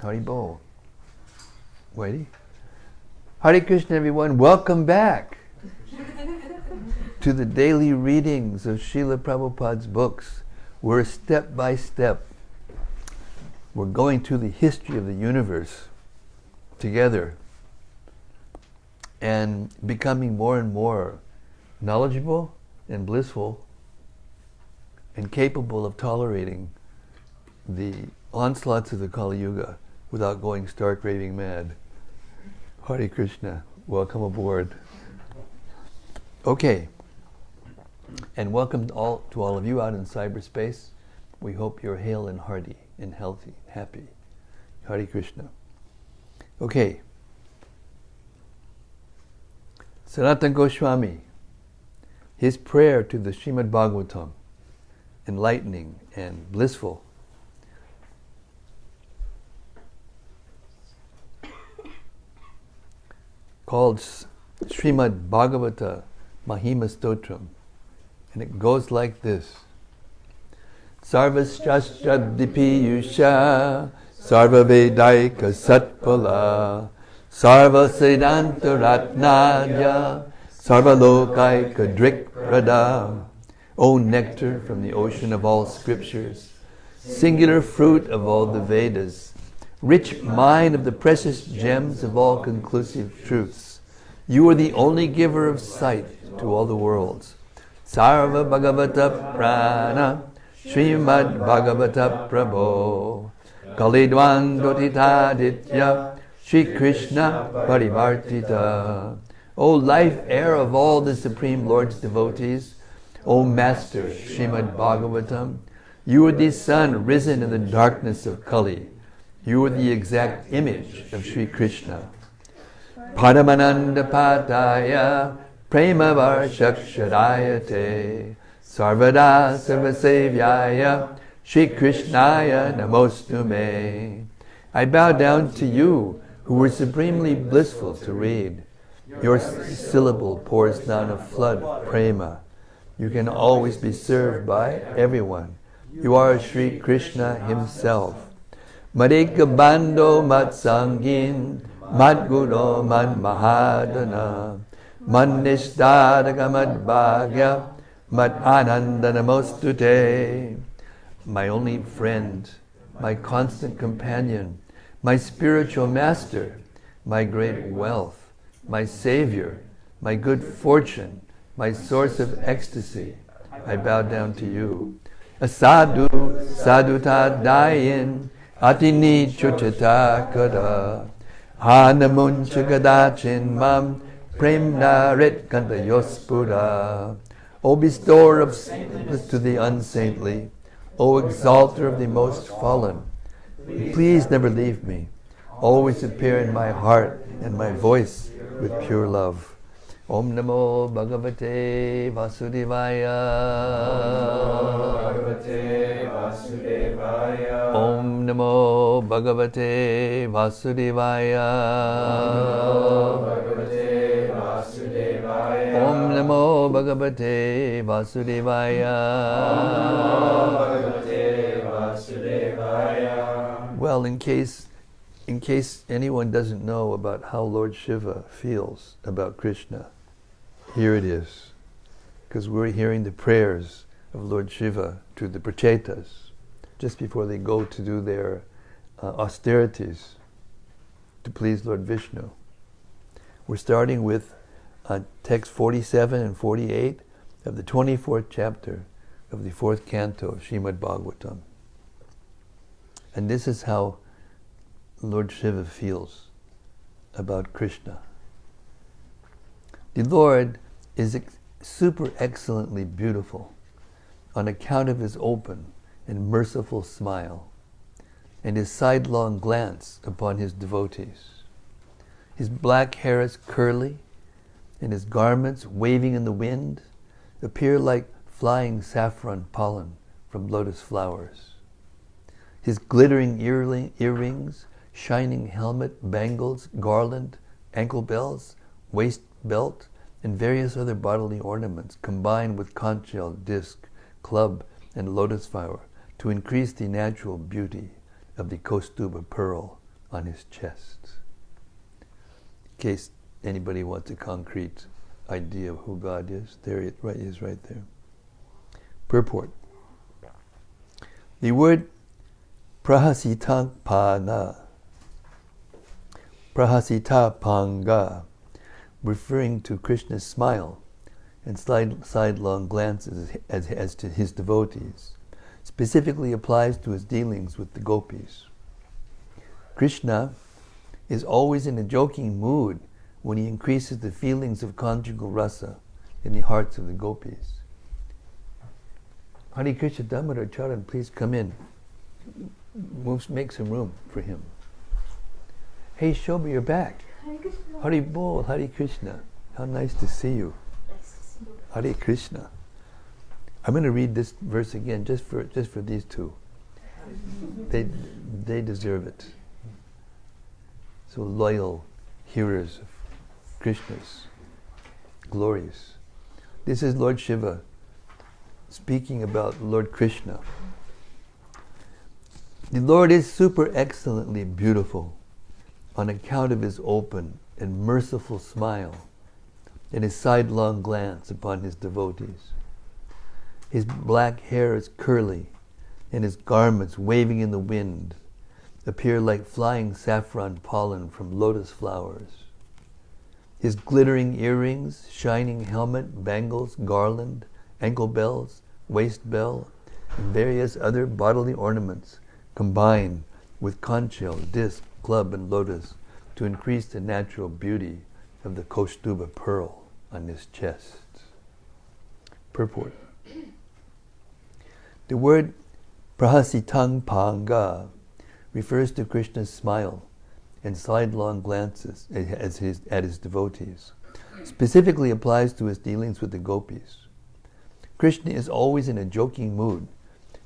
Hari Bol. Waity. Hare Krishna, everyone. Welcome back to the daily readings of Srila Prabhupada's books. We're step by step. We're going through the history of the universe together and becoming more and more knowledgeable and blissful and capable of tolerating the onslaughts of the Kali Yuga without going stark raving mad. Hare Krishna, welcome aboard. Okay, and welcome to all of you out in cyberspace. We hope you're hale and hearty and healthy, happy. Hare Krishna. Okay. Sanatana Goswami, his prayer to the Srimad-Bhagavatam, enlightening and blissful. Called Srimad-Bhagavata Mahima Stotram. And it goes like this. Sarvashrastradipiyusha Sarvavedaika Satpala Sarva Siddhanta Ratnadya Sarvalokaika Drikprada. O nectar from the ocean of all scriptures, singular fruit of all the Vedas, rich mine of the precious gems of all conclusive truths, you are the only giver of sight to all the worlds. Sarva Bhagavata Prana Srimad Bhagavata Prabho Kalidwan Dotitaditya Shri Krishna Parivartita. O life air of all the Supreme Lord's devotees, O Master Srimad Bhagavatam, you are the sun risen in the darkness of Kali. You are the exact image of Sri Krishna. Paramananda Pataya Prema Varshakshadayate Sarvada Sarvasevyaya Shri Krishnaya Namostume. I bow down to you who were supremely blissful to read. Your syllable pours down a flood of prema. You can always be served by everyone. You are Sri Krishna himself. Madhika Bando Matsangin Madguro Mad Mahadana Manishtadaka Madbhagya Mad Anandanamostute. My only friend, my constant companion, my spiritual master, my great wealth, my savior, my good fortune, my source of ecstasy, I bow down to you. Asadu saduta dayin atini chuchata kada hanamuncha gadachin mam premna rit kanta yospura. O bestower of saintliness to the unsaintly, O exalter of the most fallen, please never leave me. Always appear in my heart and my voice with pure love. Om Namo Bhagavate Vasudevaya. Om Namo Bhagavate Vasudevaya. Om Namo Bhagavate Vasudevaya. Well, in case anyone doesn't know about how Lord Shiva feels about Krishna, here it is. Because we're hearing the prayers of Lord Shiva to the Prachetas just before they go to do their austerities to please Lord Vishnu. We're starting with text 47 and 48 of the 24th chapter of the 4th canto of Srimad-Bhagavatam. And this is how Lord Shiva feels about Krishna. The Lord is super excellently beautiful on account of his open and merciful smile and his sidelong glance upon his devotees. His black hair is curly and his garments, waving in the wind, appear like flying saffron pollen from lotus flowers. His glittering earrings, shining helmet, bangles, garland, ankle bells, waist belt, and various other bodily ornaments combine with conch shell, disc, club, and lotus flower to increase the natural beauty of the Kaustuba pearl on his chest. In case anybody wants a concrete idea of who God is, there it is right there. Purport. The word prahasitapanga, referring to Krishna's smile and sidelong glances as to his devotees, specifically applies to his dealings with the gopis. Krishna is always in a joking mood when he increases the feelings of conjugal rasa in the hearts of the gopis. Hare Krishna Damodar Charan, please come in. Make some room for him. Hey Shobha, you're back. Hare Krishna. Hare Bol, Hare Krishna. How nice to see you. Nice to see you. Hare Krishna. I'm going to read this verse again just for these two. They deserve it. So loyal hearers of Krishna's glories. This is Lord Shiva speaking about Lord Krishna. The Lord is super excellently beautiful on account of his open and merciful smile and his sidelong glance upon his devotees. His black hair is curly, and his garments, waving in the wind, appear like flying saffron pollen from lotus flowers. His glittering earrings, shining helmet, bangles, garland, ankle bells, waist bell, and various other bodily ornaments combine with conch shell, disc, club, and lotus to increase the natural beauty of the Kaustuba pearl on his chest. Purport. The word prahasitapanga refers to Krishna's smile and sidelong glances at his devotees. Specifically applies to his dealings with the gopis. Krishna is always in a joking mood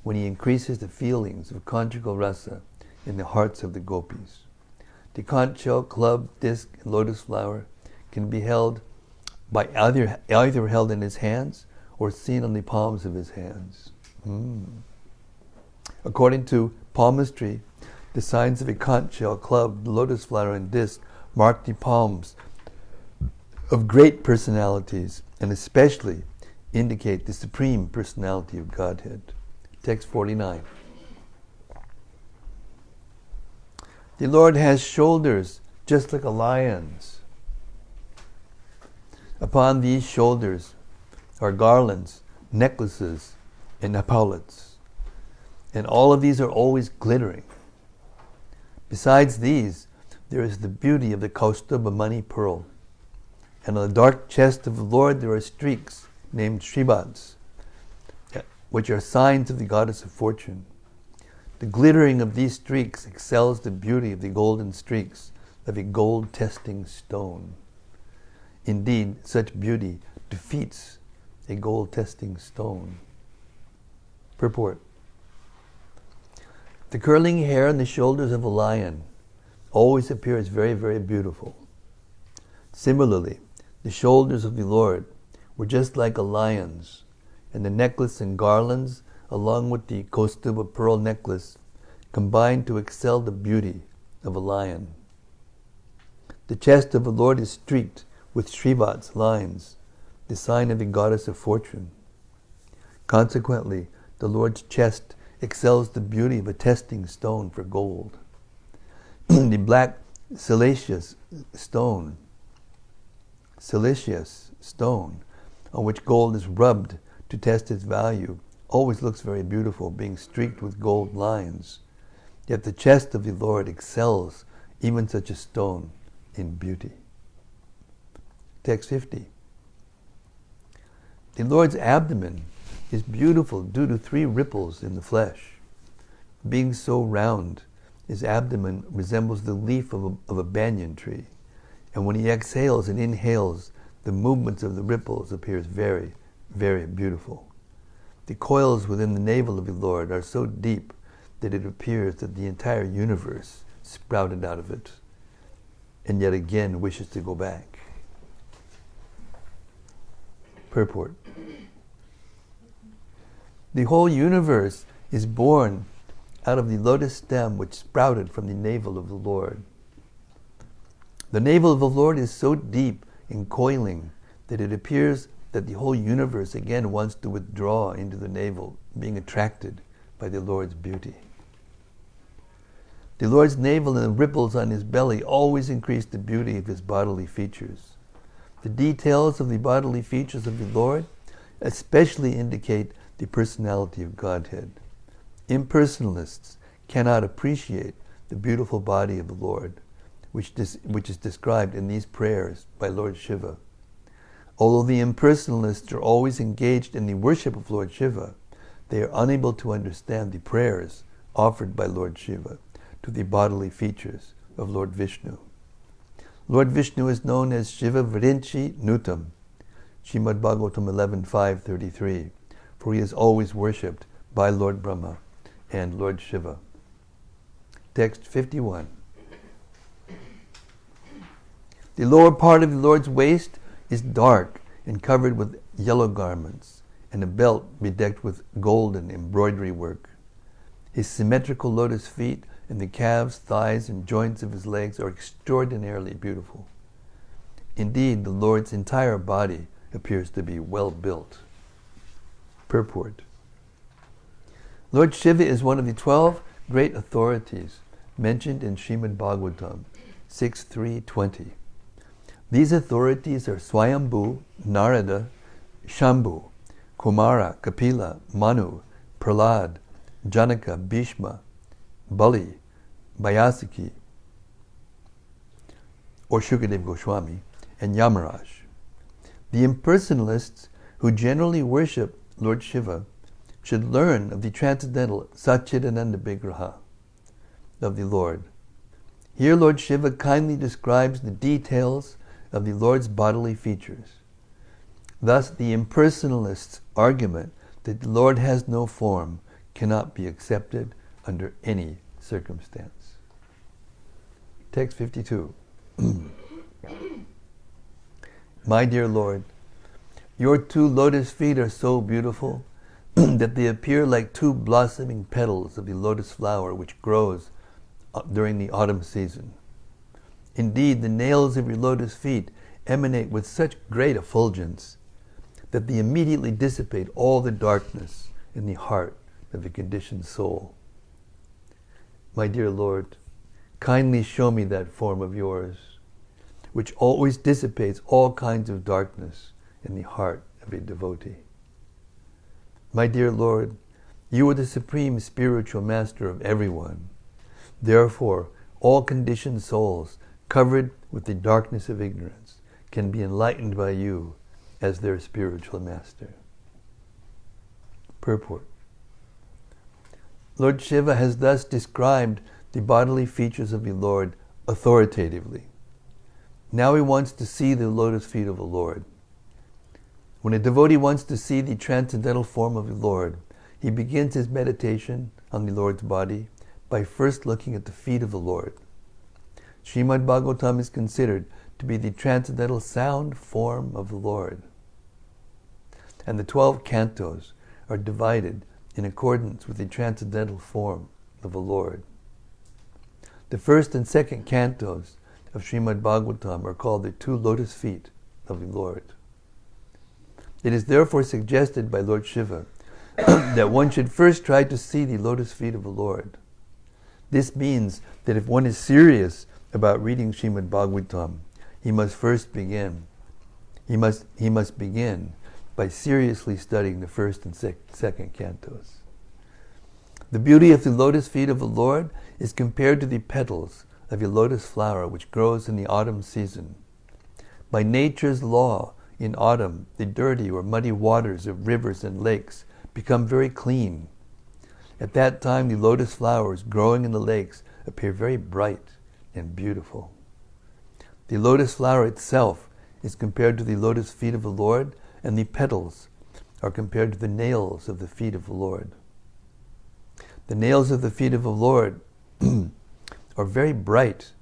when he increases the feelings of conjugal rasa in the hearts of the gopis. The conch shell, club, disc, and lotus flower can be held by either held in his hands or seen on the palms of his hands. According to palmistry, the signs of a conch shell, club, lotus flower, and disc mark the palms of great personalities and especially indicate the supreme personality of Godhead. Text 49. The Lord has shoulders just like a lion's. Upon these shoulders are garlands, necklaces, and epaulets. And all of these are always glittering. Besides these, there is the beauty of the Kaustuba money pearl. And on the dark chest of the Lord there are streaks named Shrivats, which are signs of the goddess of fortune. The glittering of these streaks excels the beauty of the golden streaks of a gold testing stone. Indeed, such beauty defeats a gold testing stone. Purport. The curling hair on the shoulders of a lion always appears very, very beautiful. Similarly, the shoulders of the Lord were just like a lion's, and the necklace and garlands, along with the Kaustuba pearl necklace, combined to excel the beauty of a lion. The chest of the Lord is streaked with Shrivats lines, the sign of the goddess of fortune. Consequently, the Lord's chest excels the beauty of a testing stone for gold. The black siliceous stone, on which gold is rubbed to test its value, always looks very beautiful, being streaked with gold lines. Yet the chest of the Lord excels even such a stone in beauty. Text 50. The Lord's abdomen is beautiful due to 3 ripples in the flesh. Being so round, his abdomen resembles the leaf of a banyan tree, and when he exhales and inhales, the movements of the ripples appears very, very beautiful. The coils within the navel of the Lord are so deep that it appears that the entire universe sprouted out of it, and yet again wishes to go back. Purport. The whole universe is born out of the lotus stem which sprouted from the navel of the Lord. The navel of the Lord is so deep and coiling that it appears that the whole universe again wants to withdraw into the navel, being attracted by the Lord's beauty. The Lord's navel and the ripples on his belly always increase the beauty of his bodily features. The details of the bodily features of the Lord especially indicate the personality of Godhead. Impersonalists cannot appreciate the beautiful body of the Lord, which is described in these prayers by Lord Shiva. Although the impersonalists are always engaged in the worship of Lord Shiva, they are unable to understand the prayers offered by Lord Shiva to the bodily features of Lord Vishnu. Lord Vishnu is known as Shiva Vrinchi Nutam, Srimad-Bhagavatam 11.5.33, for he is always worshipped by Lord Brahma and Lord Shiva. Text 51. The lower part of the Lord's waist is dark and covered with yellow garments, and a belt bedecked with golden embroidery work. His symmetrical lotus feet and the calves, thighs, and joints of his legs are extraordinarily beautiful. Indeed, the Lord's entire body appears to be well built. Purport. Lord Shiva is one of the 12 great authorities mentioned in Srimad-Bhagavatam 6.3.20. These authorities are Swayambhu, Narada, Shambhu, Kumara, Kapila, Manu, Prahlad, Janaka, Bhishma, Bali, Vyasaki, or Shukadev Goswami, and Yamaraj. The impersonalists who generally worship Lord Shiva should learn of the transcendental Satchidananda Vigraha of the Lord. Here Lord Shiva kindly describes the details of the Lord's bodily features. Thus the impersonalist's argument that the Lord has no form cannot be accepted under any circumstance. Text 52. My dear Lord, your two lotus feet are so beautiful that they appear like two blossoming petals of the lotus flower which grows during the autumn season. Indeed, the nails of your lotus feet emanate with such great effulgence that they immediately dissipate all the darkness in the heart of the conditioned soul. My dear Lord, kindly show me that form of yours, which always dissipates all kinds of darkness in the heart of a devotee. My dear Lord, you are the supreme spiritual master of everyone. Therefore, all conditioned souls covered with the darkness of ignorance can be enlightened by you as their spiritual master. Purport. Lord Shiva has thus described the bodily features of the Lord authoritatively. Now he wants to see the lotus feet of the Lord. When a devotee wants to see the transcendental form of the Lord, he begins his meditation on the Lord's body by first looking at the feet of the Lord. Srimad-Bhagavatam is considered to be the transcendental sound form of the Lord. And the 12 cantos are divided in accordance with the transcendental form of the Lord. The first and second cantos of Srimad-Bhagavatam are called the two lotus feet of the Lord. It is therefore suggested by Lord Shiva that one should first try to see the lotus feet of the Lord. This means that if one is serious about reading Srimad-Bhagavatam, he must begin by seriously studying the first and second cantos. The beauty of the lotus feet of the Lord is compared to the petals of a lotus flower which grows in the autumn season. By nature's law, in autumn, the dirty or muddy waters of rivers and lakes become very clean. At that time, the lotus flowers growing in the lakes appear very bright and beautiful. The lotus flower itself is compared to the lotus feet of the Lord, and the petals are compared to the nails of the feet of the Lord. The nails of the feet of the Lord are very bright,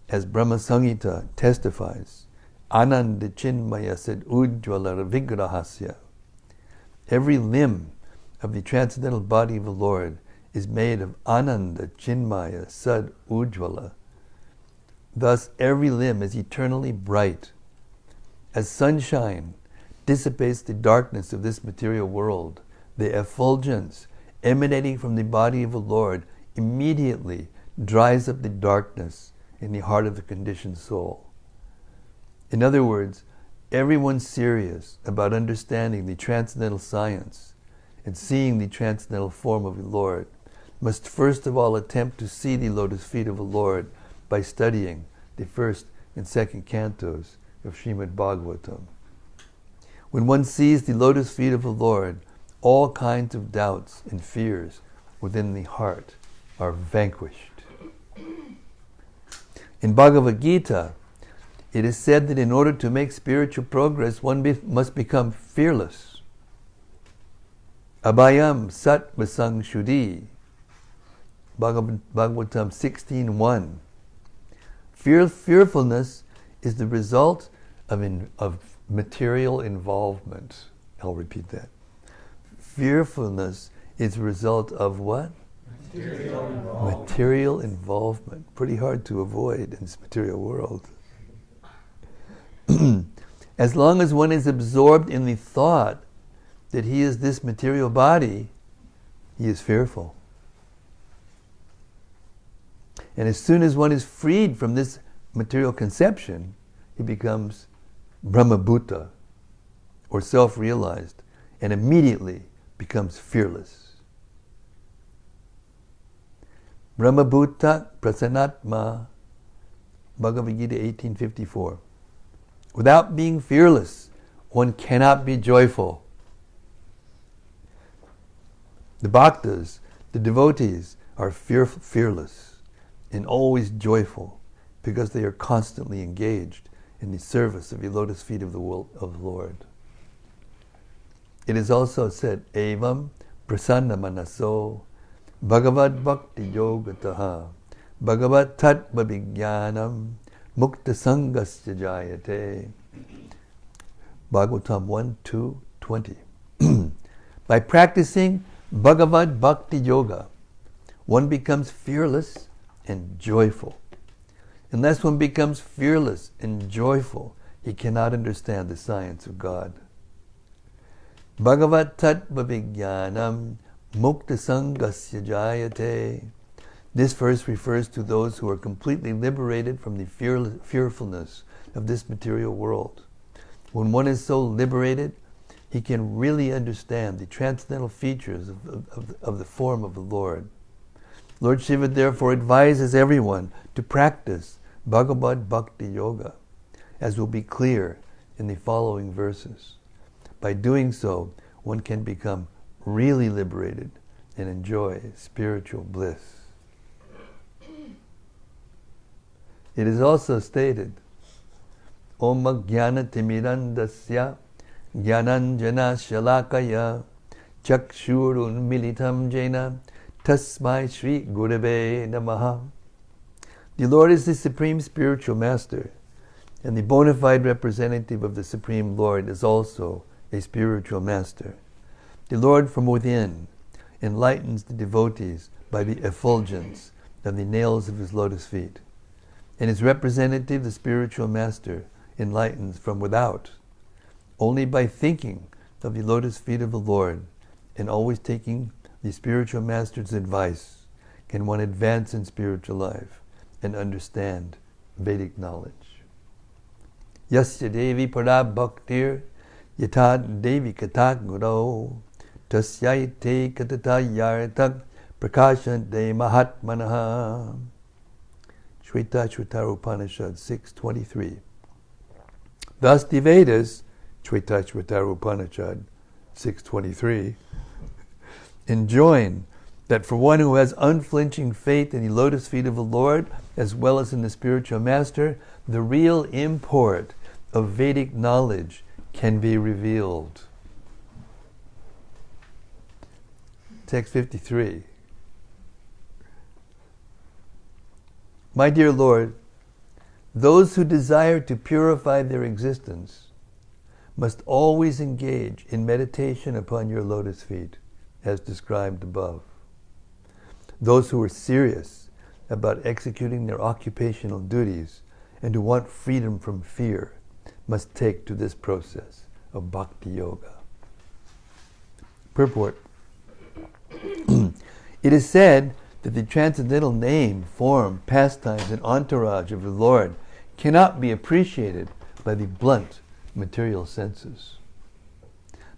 as Brahma Samhita testifies. Ananda Chinmaya said Ujjvala Vigrahasya. Every limb of the transcendental body of the Lord is made of Ananda, Chinmaya, Sad, Ujjvala. Thus every limb is eternally bright. As sunshine dissipates the darkness of this material world, the effulgence emanating from the body of the Lord immediately dries up the darkness in the heart of the conditioned soul. In other words, everyone serious about understanding the transcendental science and seeing the transcendental form of the Lord must first of all attempt to see the lotus feet of the Lord by studying the first and second cantos of Srimad-Bhagavatam. When one sees the lotus feet of the Lord, all kinds of doubts and fears within the heart are vanquished. In Bhagavad Gita, it is said that in order to make spiritual progress, one must become fearless. Abhayam sat vasang shuddhi. Bhagavatam 16:1. Fearfulness is the result of material involvement. I'll repeat that. Fearfulness is a result of what? Material involvement. Pretty hard to avoid in this material world. As long as one is absorbed in the thought that he is this material body, he is fearful. And as soon as one is freed from this material conception, he becomes Brahmabhuta, or self-realized, and immediately becomes fearless. Brahmabhuta prasanatma, Bhagavad Gita 18:54. Without being fearless, one cannot be joyful. The bhaktas, the devotees, are fearless and always joyful because they are constantly engaged in the service of the lotus feet of the Lord. It is also said, Evam prasanna manaso bhagavad bhakti yogataha bhagavad tattva vijnanam mukta sangasya jayate. Bhagavatam 1:2-20. By practicing Bhagavad Bhakti Yoga, one becomes fearless and joyful. Unless one becomes fearless and joyful, he cannot understand the science of God. Bhagavat tattva vijnanam mukta sangasya jayate. This verse refers to those who are completely liberated from the fearfulness of this material world. When one is so liberated, he can really understand the transcendental features of the form of the Lord. Lord Shiva therefore advises everyone to practice Bhagavad Bhakti Yoga, as will be clear in the following verses. By doing so, one can become really liberated and enjoy spiritual bliss. It is also stated, Om Jnana Timirandasya Jnananjana Shalakaya Chakshurun Militam Jena Tasmai Shri Gurave Namaha. The Lord is the Supreme Spiritual Master, and the bona fide representative of the Supreme Lord is also a spiritual master. The Lord from within enlightens the devotees by the effulgence of the nails of his lotus feet, and his representative, the spiritual master, enlightens from without. Only by thinking of the lotus feet of the Lord and always taking the spiritual master's advice can one advance in spiritual life and understand Vedic knowledge. Yasya Devi Para Bhaktir Yatad Devi Katak Guru Tasyaite Katata Yartak Prakashante Mahatmanaha. Shvetashvatara Upanishad 6:23. Thus the Vedas, Shvetashvatara Upanishad 6:23, enjoin that for one who has unflinching faith in the lotus feet of the Lord, as well as in the spiritual master, the real import of Vedic knowledge can be revealed. Text 53. My dear Lord, those who desire to purify their existence must always engage in meditation upon your lotus feet, as described above. Those who are serious about executing their occupational duties and who want freedom from fear must take to this process of bhakti yoga. Purport. It is said that the transcendental name, form, pastimes, and entourage of the Lord cannot be appreciated by the blunt material senses.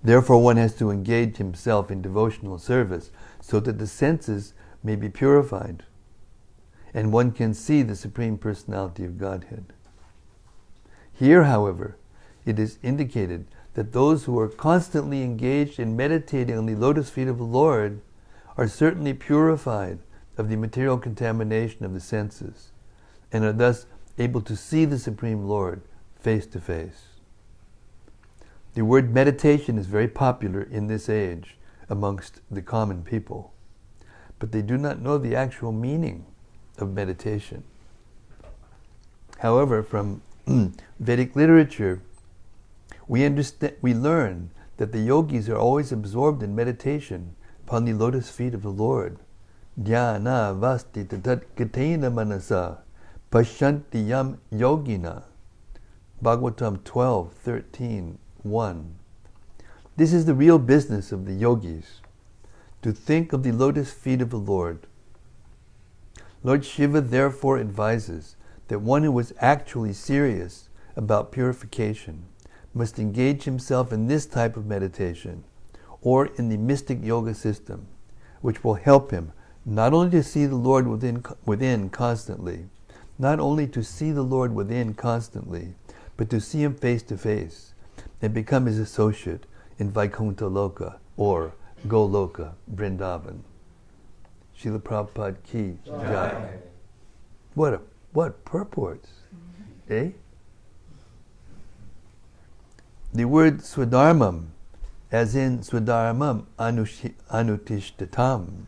Therefore, one has to engage himself in devotional service so that the senses may be purified and one can see the Supreme Personality of Godhead. Here, however, it is indicated that those who are constantly engaged in meditating on the lotus feet of the Lord are certainly purified of the material contamination of the senses and are thus able to see the Supreme Lord face to face. The word meditation is very popular in this age amongst the common people, but they do not know the actual meaning of meditation. However, from Vedic literature, we learn that the yogis are always absorbed in meditation upon the lotus feet of the Lord. Dhyana vasti tatat gatena manasa pashyanti yam yogina. Bhagavatam 12:13:1. This is the real business of the yogis, to think of the lotus feet of the Lord. Lord Shiva therefore advises that one who is actually serious about purification must engage himself in this type of meditation or in the mystic yoga system, which will help him not only to see the Lord within constantly, but to see him face to face and become his associate in Vaikuntha Loka or Goloka, Vrindavan. Srila Prabhupada ki jai. What purports? Eh? The word swadharmam, as in swadharmam anutishtatam,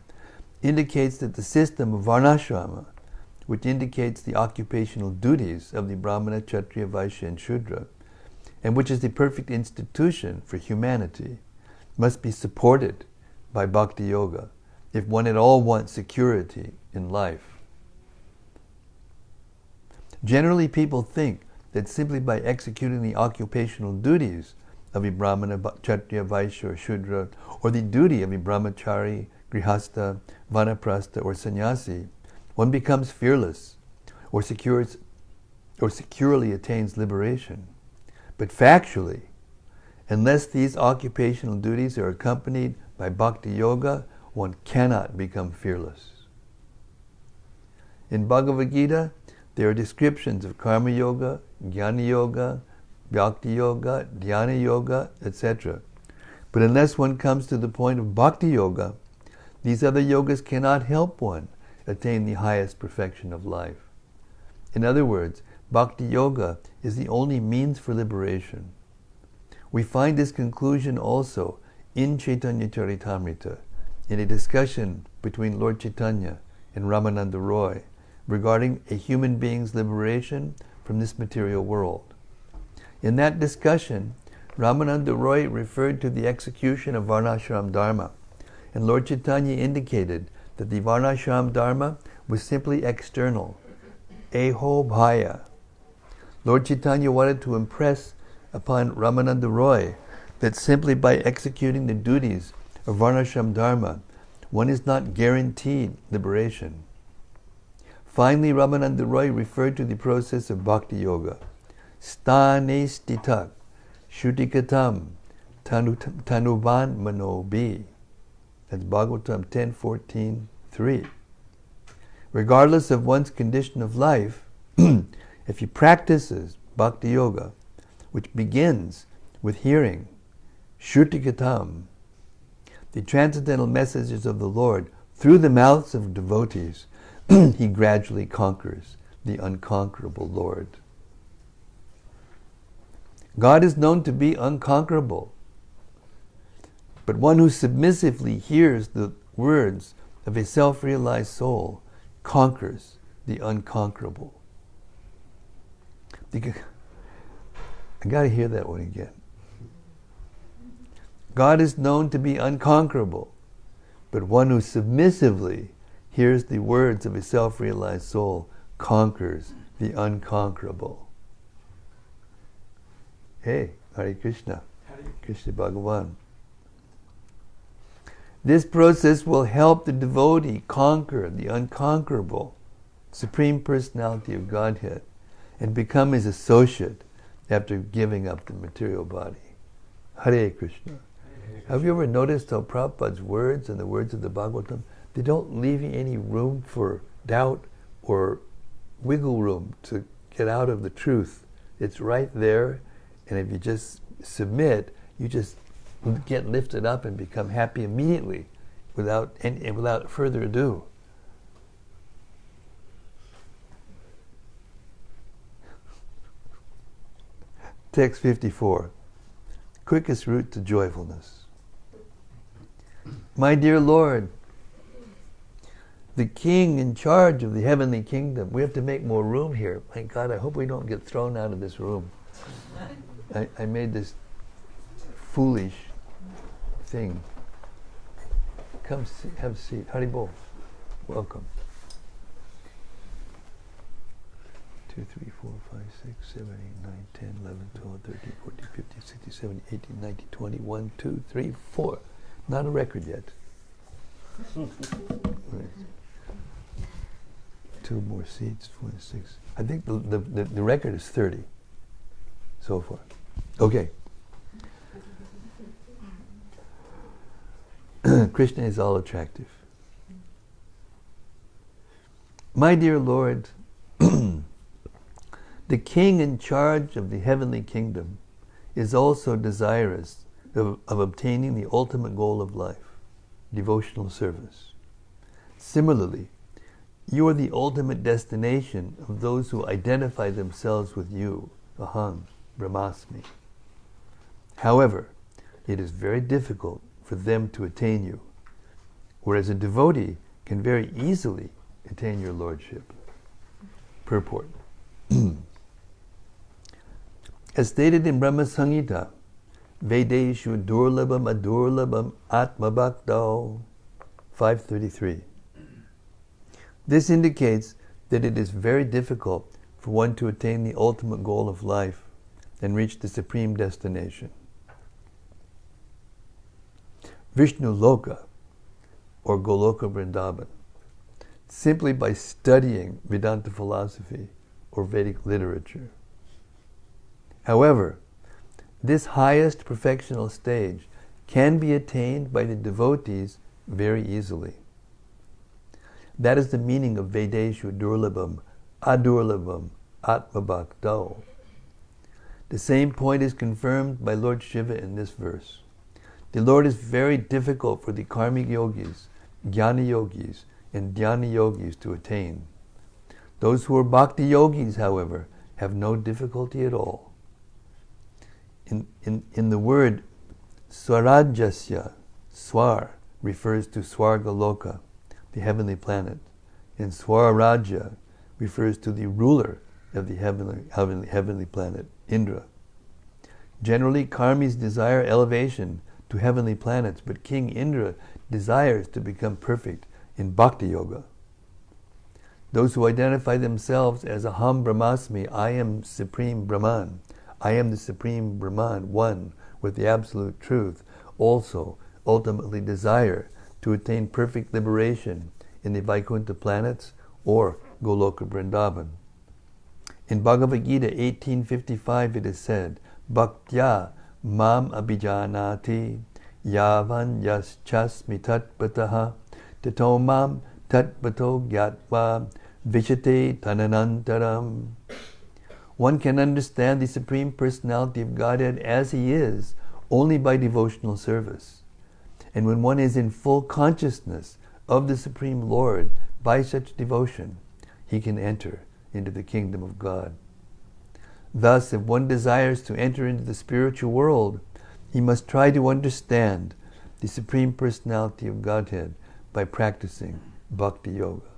indicates that the system of varnashrama, which indicates the occupational duties of the Brahmana, Kshatriya, Vaishya, and Shudra, and which is the perfect institution for humanity, must be supported by bhakti yoga if one at all wants security in life. Generally, people think that simply by executing the occupational duties of a Brahmana, Kshatriya, Vaishya, or Shudra, or the duty of a brahmachari, grihastha, vanaprastha, or sannyasi, one becomes fearless or securely attains liberation. But factually, unless these occupational duties are accompanied by bhakti yoga, one cannot become fearless. In Bhagavad Gita, there are descriptions of karma yoga, jnana yoga, bhakti yoga, dhyana yoga, etc. But unless one comes to the point of bhakti yoga, these other yogas cannot help one attain the highest perfection of life. In other words, bhakti yoga is the only means for liberation. We find this conclusion also in Chaitanya Charitamrita, in a discussion between Lord Chaitanya and Ramananda Roy regarding a human being's liberation from this material world. In that discussion, Ramananda Roy referred to the execution of Varnashram Dharma, and Lord Chaitanya indicated that the Varnashram Dharma was simply external, eho bhaya. Lord Chaitanya wanted to impress upon Ramananda Roy that simply by executing the duties of Varnashram Dharma, one is not guaranteed liberation. Finally, Ramananda Roy referred to the process of bhakti yoga. Stane stitak, shutikatam, tanuvan manobi. That's Bhagavatam 10:14:3. Regardless of one's condition of life, if he practices bhakti yoga, which begins with hearing shutikatam, the transcendental messages of the Lord through the mouths of devotees, he gradually conquers the unconquerable Lord. God is known to be unconquerable, but one who submissively hears the words of a self-realized soul conquers the unconquerable. I got to hear that one again. God is known to be unconquerable, but one who submissively hears the words of a self-realized soul, conquers the unconquerable. Hey, Hare Krishna. Krishna Bhagavan. This process will help the devotee conquer the unconquerable, Supreme Personality of Godhead, and become his associate after giving up the material body. Hare Krishna. Have you ever noticed how Prabhupada's words and the words of the Bhagavatam, they don't leave you any room for doubt or wiggle room to get out of the truth. It's right there, and if you just submit, you just get lifted up and become happy immediately without further ado. Text 54. Quickest route to joyfulness. My dear Lord, the King in charge of the heavenly kingdom. We have to make more room here. My God, I hope we don't get thrown out of this room. I made this foolish thing. Come have a seat. Haribol. Welcome. 2, 3, 4, 5, 6, 7, 8, 9, 10, 11, 12, 13, 14, 15, 16, 17, 18, 19, 20, 1, 2, 3, 4. Not a record yet. Right. 2 more seats, 26. I think the record is 30 so far. Okay. Krishna is all attractive. My dear Lord, the King in charge of the heavenly kingdom is also desirous of obtaining the ultimate goal of life, devotional service. Similarly, you are the ultimate destination of those who identify themselves with you, Aham, Brahmasmi. However, it is very difficult for them to attain you, whereas a devotee can very easily attain your lordship. Purport. As stated in Brahma Samhita, Vedeshu Durlabham Adurlabham Atma Bhaktao 533. This indicates that it is very difficult for one to attain the ultimate goal of life and reach the supreme destination. Vishnu Loka, or Goloka Vrindavan, simply by studying Vedanta philosophy or Vedic literature. However, this highest perfectional stage can be attained by the devotees very easily. That is the meaning of Vedeshu Durlabham, Adurlabham, Atma Bhaktao. The same point is confirmed by Lord Shiva in this verse. The Lord is very difficult for the karmic yogis, jnana yogis, and dhyana yogis to attain. Those who are bhakti yogis, however, have no difficulty at all. In the word Swarajasya, Swar refers to Swargaloka, the heavenly planet, and Swarajya refers to the ruler of the heavenly planet, Indra. Generally, karmis desire elevation to heavenly planets, but King Indra desires to become perfect in Bhakti Yoga. Those who identify themselves as Aham Brahmasmi, I am Supreme Brahman, I am the Supreme Brahman, one with the Absolute Truth, also ultimately desire to attain perfect liberation in the Vaikuntha planets or Goloka Vrindavan. In Bhagavad Gita 18:55 it is said, Bhaktya mam abhijanati yavan yaschasmi tatpataha tato mam tatpato gyatva vishate tananantaram. One can understand the Supreme Personality of Godhead as He is only by devotional service. And when one is in full consciousness of the Supreme Lord by such devotion, he can enter into the kingdom of God. Thus, if one desires to enter into the spiritual world, he must try to understand the Supreme Personality of Godhead by practicing Bhakti Yoga.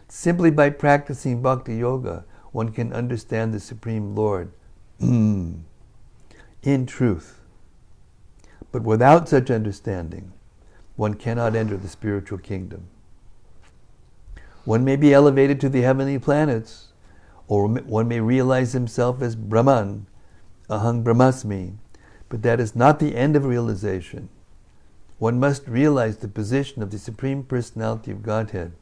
Simply by practicing Bhakti Yoga, one can understand the Supreme Lord in truth. But without such understanding, one cannot enter the spiritual kingdom. One may be elevated to the heavenly planets, or one may realize himself as Brahman, Aham Brahmasmi, but that is not the end of realization. One must realize the position of the Supreme Personality of Godhead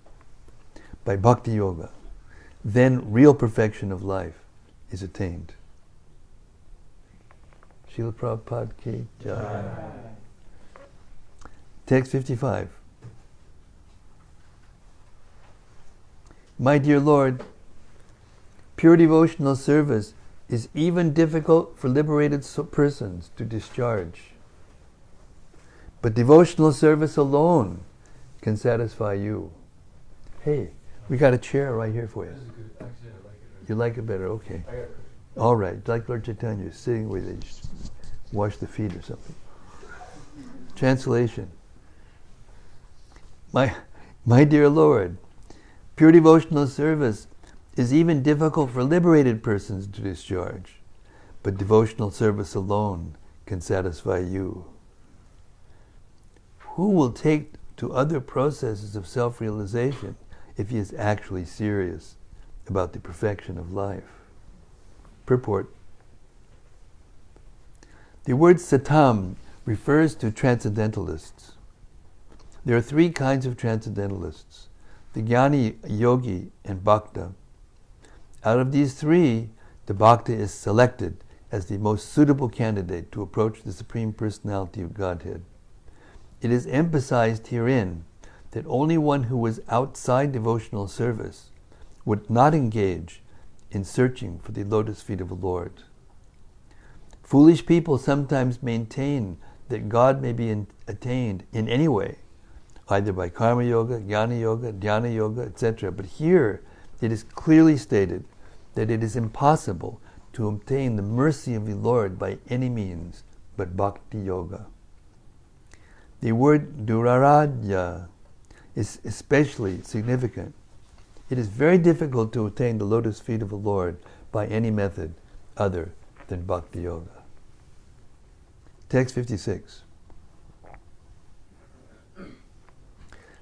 by Bhakti Yoga. Then real perfection of life is attained. Srila Prabhupada ki jai. Text 55. My dear Lord, pure devotional service is even difficult for liberated persons to discharge. But devotional service alone can satisfy you. Hey, we got a chair right here for you. This is good. Actually, I like it. You like it better? Okay. I got it. All right. Like Lord Chaitanya, sitting where they just wash the feet or something. Translation. My dear Lord, pure devotional service is even difficult for liberated persons to discharge, but devotional service alone can satisfy you. Who will take to other processes of self-realization if he is actually serious about the perfection of life? Purport. The word satam refers to transcendentalists. There are three kinds of transcendentalists: the Jnani, Yogi, and Bhakta. Out of these three, the Bhakta is selected as the most suitable candidate to approach the Supreme Personality of Godhead. It is emphasized herein that only one who was outside devotional service would not engage in searching for the lotus feet of the Lord. Foolish people sometimes maintain that God may be attained in any way, either by karma yoga, jnana yoga, dhyana yoga, etc. But here it is clearly stated that it is impossible to obtain the mercy of the Lord by any means but bhakti yoga. The word duraradya is especially significant. It is very difficult to attain the lotus feet of the Lord by any method other than bhakti yoga. Text 56.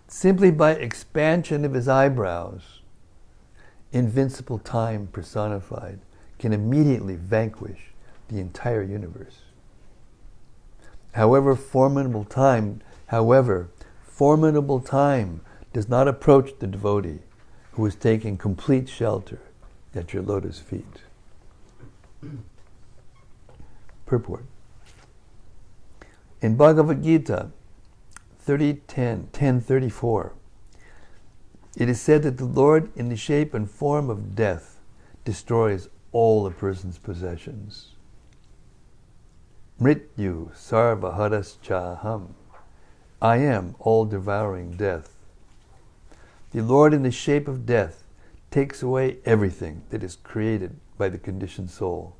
Simply by expansion of his eyebrows, invincible time personified can immediately vanquish the entire universe. However, formidable time does not approach the devotee who is taking complete shelter at your lotus feet. Purport. In Bhagavad Gita 10:34, it is said that the Lord, in the shape and form of death, destroys all a person's possessions. Mrityu sarvaharas-chaham. I am all-devouring death. The Lord, in the shape of death, takes away everything that is created by the conditioned soul.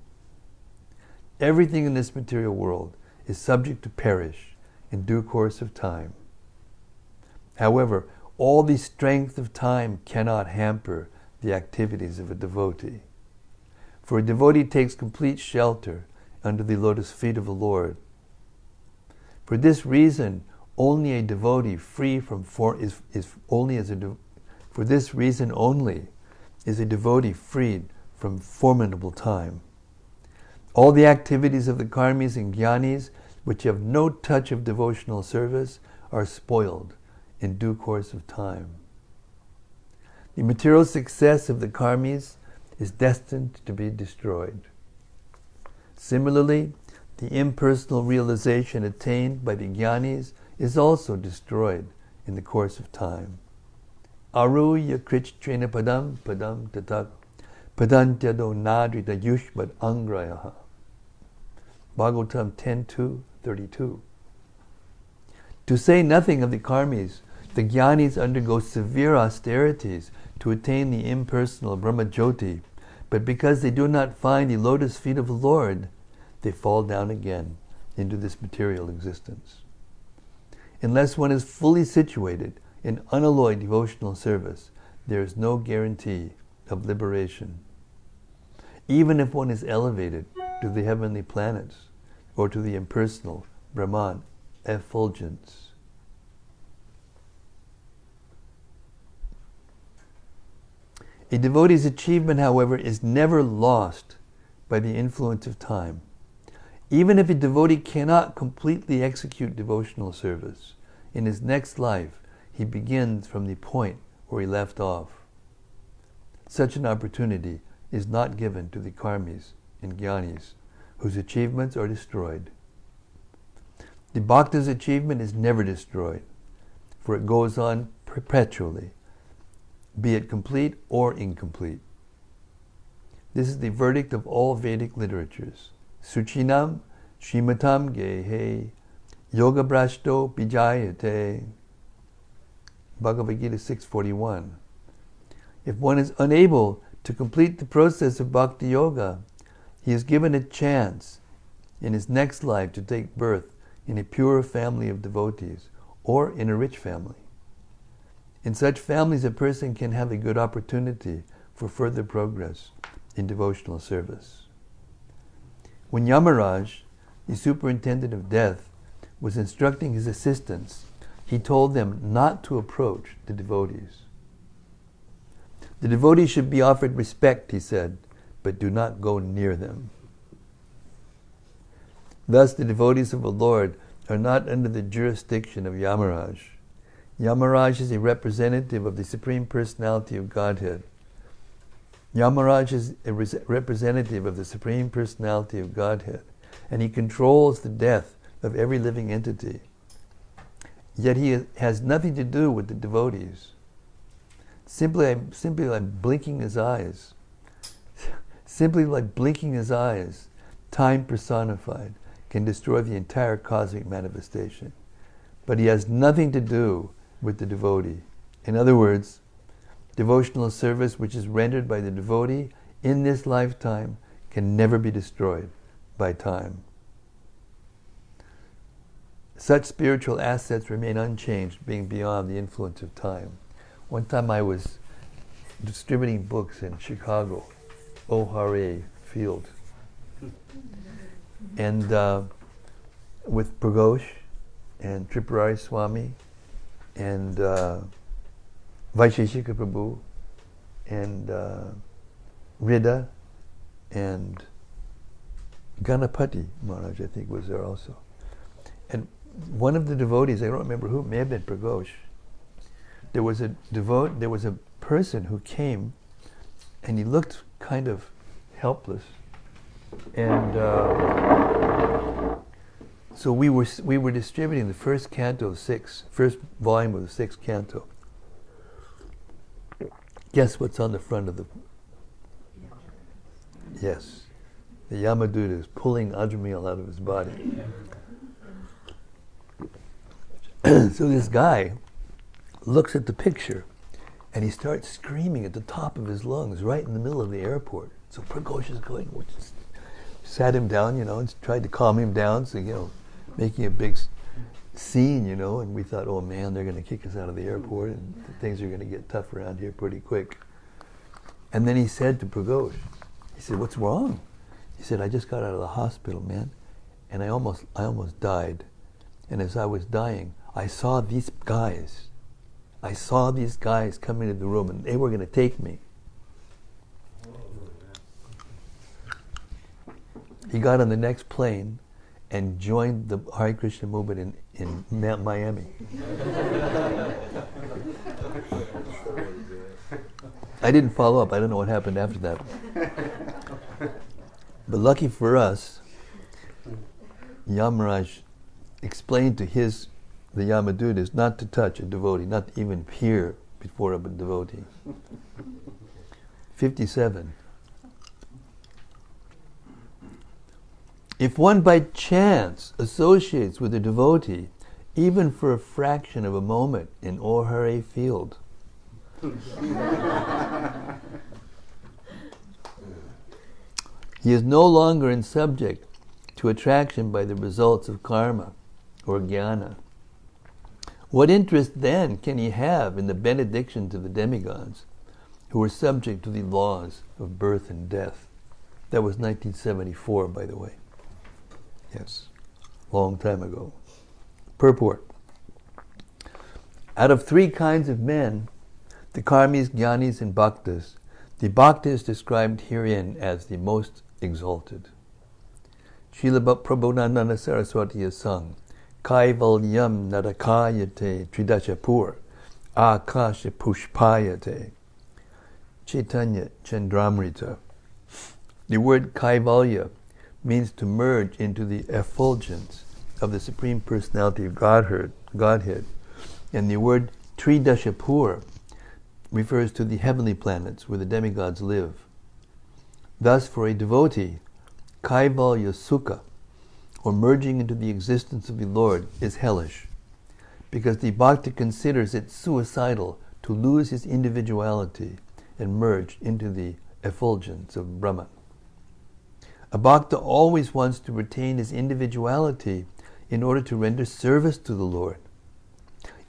Everything in this material world is subject to perish in due course of time. However, all the strength of time cannot hamper the activities of a devotee. For a devotee takes complete shelter under the lotus feet of the Lord. For this reason, only a devotee free from for this reason only is a devotee freed from formidable time. All the activities of the karmis and jnanis which have no touch of devotional service are spoiled in due course of time. The material success of the karmis is destined to be destroyed. Similarly, the impersonal realization attained by the jnanis is also destroyed in the course of time. Aruya krichtrena padam padam tatak padantyado nadrita yushmat angrayaha. Bhagavatam 10:2-32. To say nothing of the karmis, the jnanis undergo severe austerities to attain the impersonal Brahmajyoti, but because they do not find the lotus feet of the Lord, they fall down again into this material existence. Unless one is fully situated in unalloyed devotional service, there is no guarantee of liberation. Even if one is elevated to the heavenly planets or to the impersonal Brahman effulgence. A devotee's achievement, however, is never lost by the influence of time. Even if a devotee cannot completely execute devotional service, in his next life he begins from the point where he left off. Such an opportunity is not given to the karmis and jnanis, whose achievements are destroyed. The bhakta's achievement is never destroyed, for it goes on perpetually, be it complete or incomplete. This is the verdict of all Vedic literatures. Suchinam Shrimatam Gehe Yoga Brashto Bijayate. Bhagavad Gita 6:41. If one is unable to complete the process of bhakti yoga, he is given a chance in his next life to take birth in a pure family of devotees or in a rich family. In such families, a person can have a good opportunity for further progress in devotional service. When Yamaraj, the superintendent of death, was instructing his assistants, he told them not to approach the devotees. The devotees should be offered respect, he said, but do not go near them. Thus, the devotees of the Lord are not under the jurisdiction of Yamaraj. Yamaraj is a representative of the Supreme Personality of Godhead. Yamaraj is a representative of the Supreme Personality of Godhead, and he controls the death of every living entity. Yet he has nothing to do with the devotees. Simply like blinking his eyes, time personified can destroy the entire cosmic manifestation. But he has nothing to do with the devotee. In other words, devotional service which is rendered by the devotee in this lifetime can never be destroyed by time. Such spiritual assets remain unchanged, being beyond the influence of time. One time I was distributing books in Chicago, O'Hare Field, and with Pragosh and Tripurari Swami and Vaisheshika Prabhu and Rida and Ganapati Maharaj, I think, was there also. And one of the devotees, I don't remember who, it may have been Pragosh, there was a person who came and he looked kind of helpless, and so we were distributing the first volume of the sixth canto. Guess what's on the front of the... Yes. The Yamaduta is pulling Ajamil out of his body. So this guy looks at the picture and he starts screaming at the top of his lungs right in the middle of the airport. So Pragosh is going, sat him down, and tried to calm him down, so, making a big scene, and we thought, oh man, they're going to kick us out of the airport and things are going to get tough around here pretty quick. And then he said to Pragosh, he said, what's wrong? He said, I just got out of the hospital, man, and I almost died. And as I was dying, I saw these guys come into the room and they were going to take me. He got on the next plane and joined the Hare Krishna movement in Miami. I didn't follow up. I don't know what happened after that. But lucky for us, Yamaraj explained to the Yamadutas not to touch a devotee, not to even peer before a devotee. 57. If one by chance associates with a devotee, even for a fraction of a moment in O'Hare Field, he is no longer in subject to attraction by the results of karma or jnana. What interest then can he have in the benedictions of the demigods who were subject to the laws of birth and death? That was 1974, by the way. Yes, long time ago. Purport. Out of three kinds of men, the karmis, jnanis, and bhaktas, The bhakta is described herein as the most exalted. Srila Prabhupada Saraswati has sung, Kaivalyam narakayate tridashapur akasha pushpayate Chaitanya Chandramrita. The word Kaivalya means to merge into the effulgence of the Supreme Personality of Godhead. And the word Tridashapur refers to the heavenly planets where the demigods live. Thus, for a devotee, Kaivalya Sukha, or merging into the existence of the Lord, is hellish, because the bhakta considers it suicidal to lose his individuality and merge into the effulgence of Brahman. A bhakta always wants to retain his individuality in order to render service to the Lord.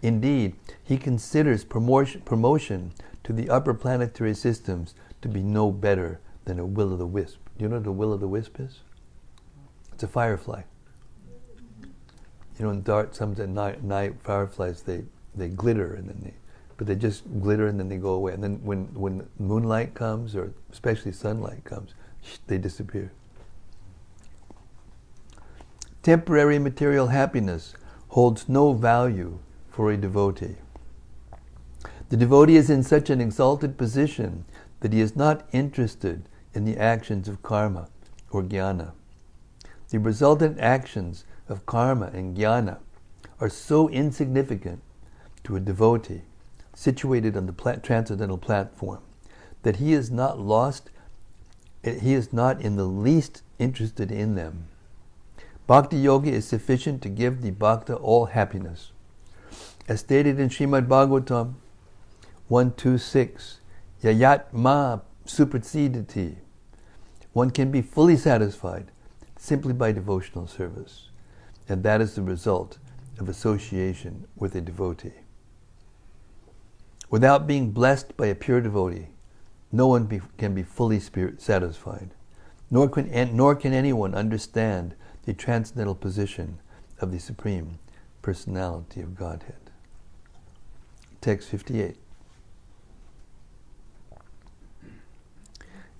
Indeed, he considers promotion to the upper planetary systems to be no better than a will-o'-the-wisp. Do you know what a will-o'-the-wisp is? It's a firefly. You know, in some night fireflies, they glitter but they just glitter and then they go away. And then when moonlight comes, or especially sunlight comes, they disappear. Temporary material happiness holds no value for a devotee. The devotee is in such an exalted position that he is not interested in the actions of karma or jnana. The resultant actions of karma and jnana are so insignificant to a devotee situated on the transcendental platform that he is not in the least interested in them. Bhakti Yoga is sufficient to give the bhakta all happiness. As stated in Srimad-Bhagavatam 1.2.6, Yayat ma suprasidati. One can be fully satisfied simply by devotional service, and that is the result of association with a devotee. Without being blessed by a pure devotee, no one can be fully satisfied, nor can anyone understand the transcendental position of the Supreme Personality of Godhead. Text 58.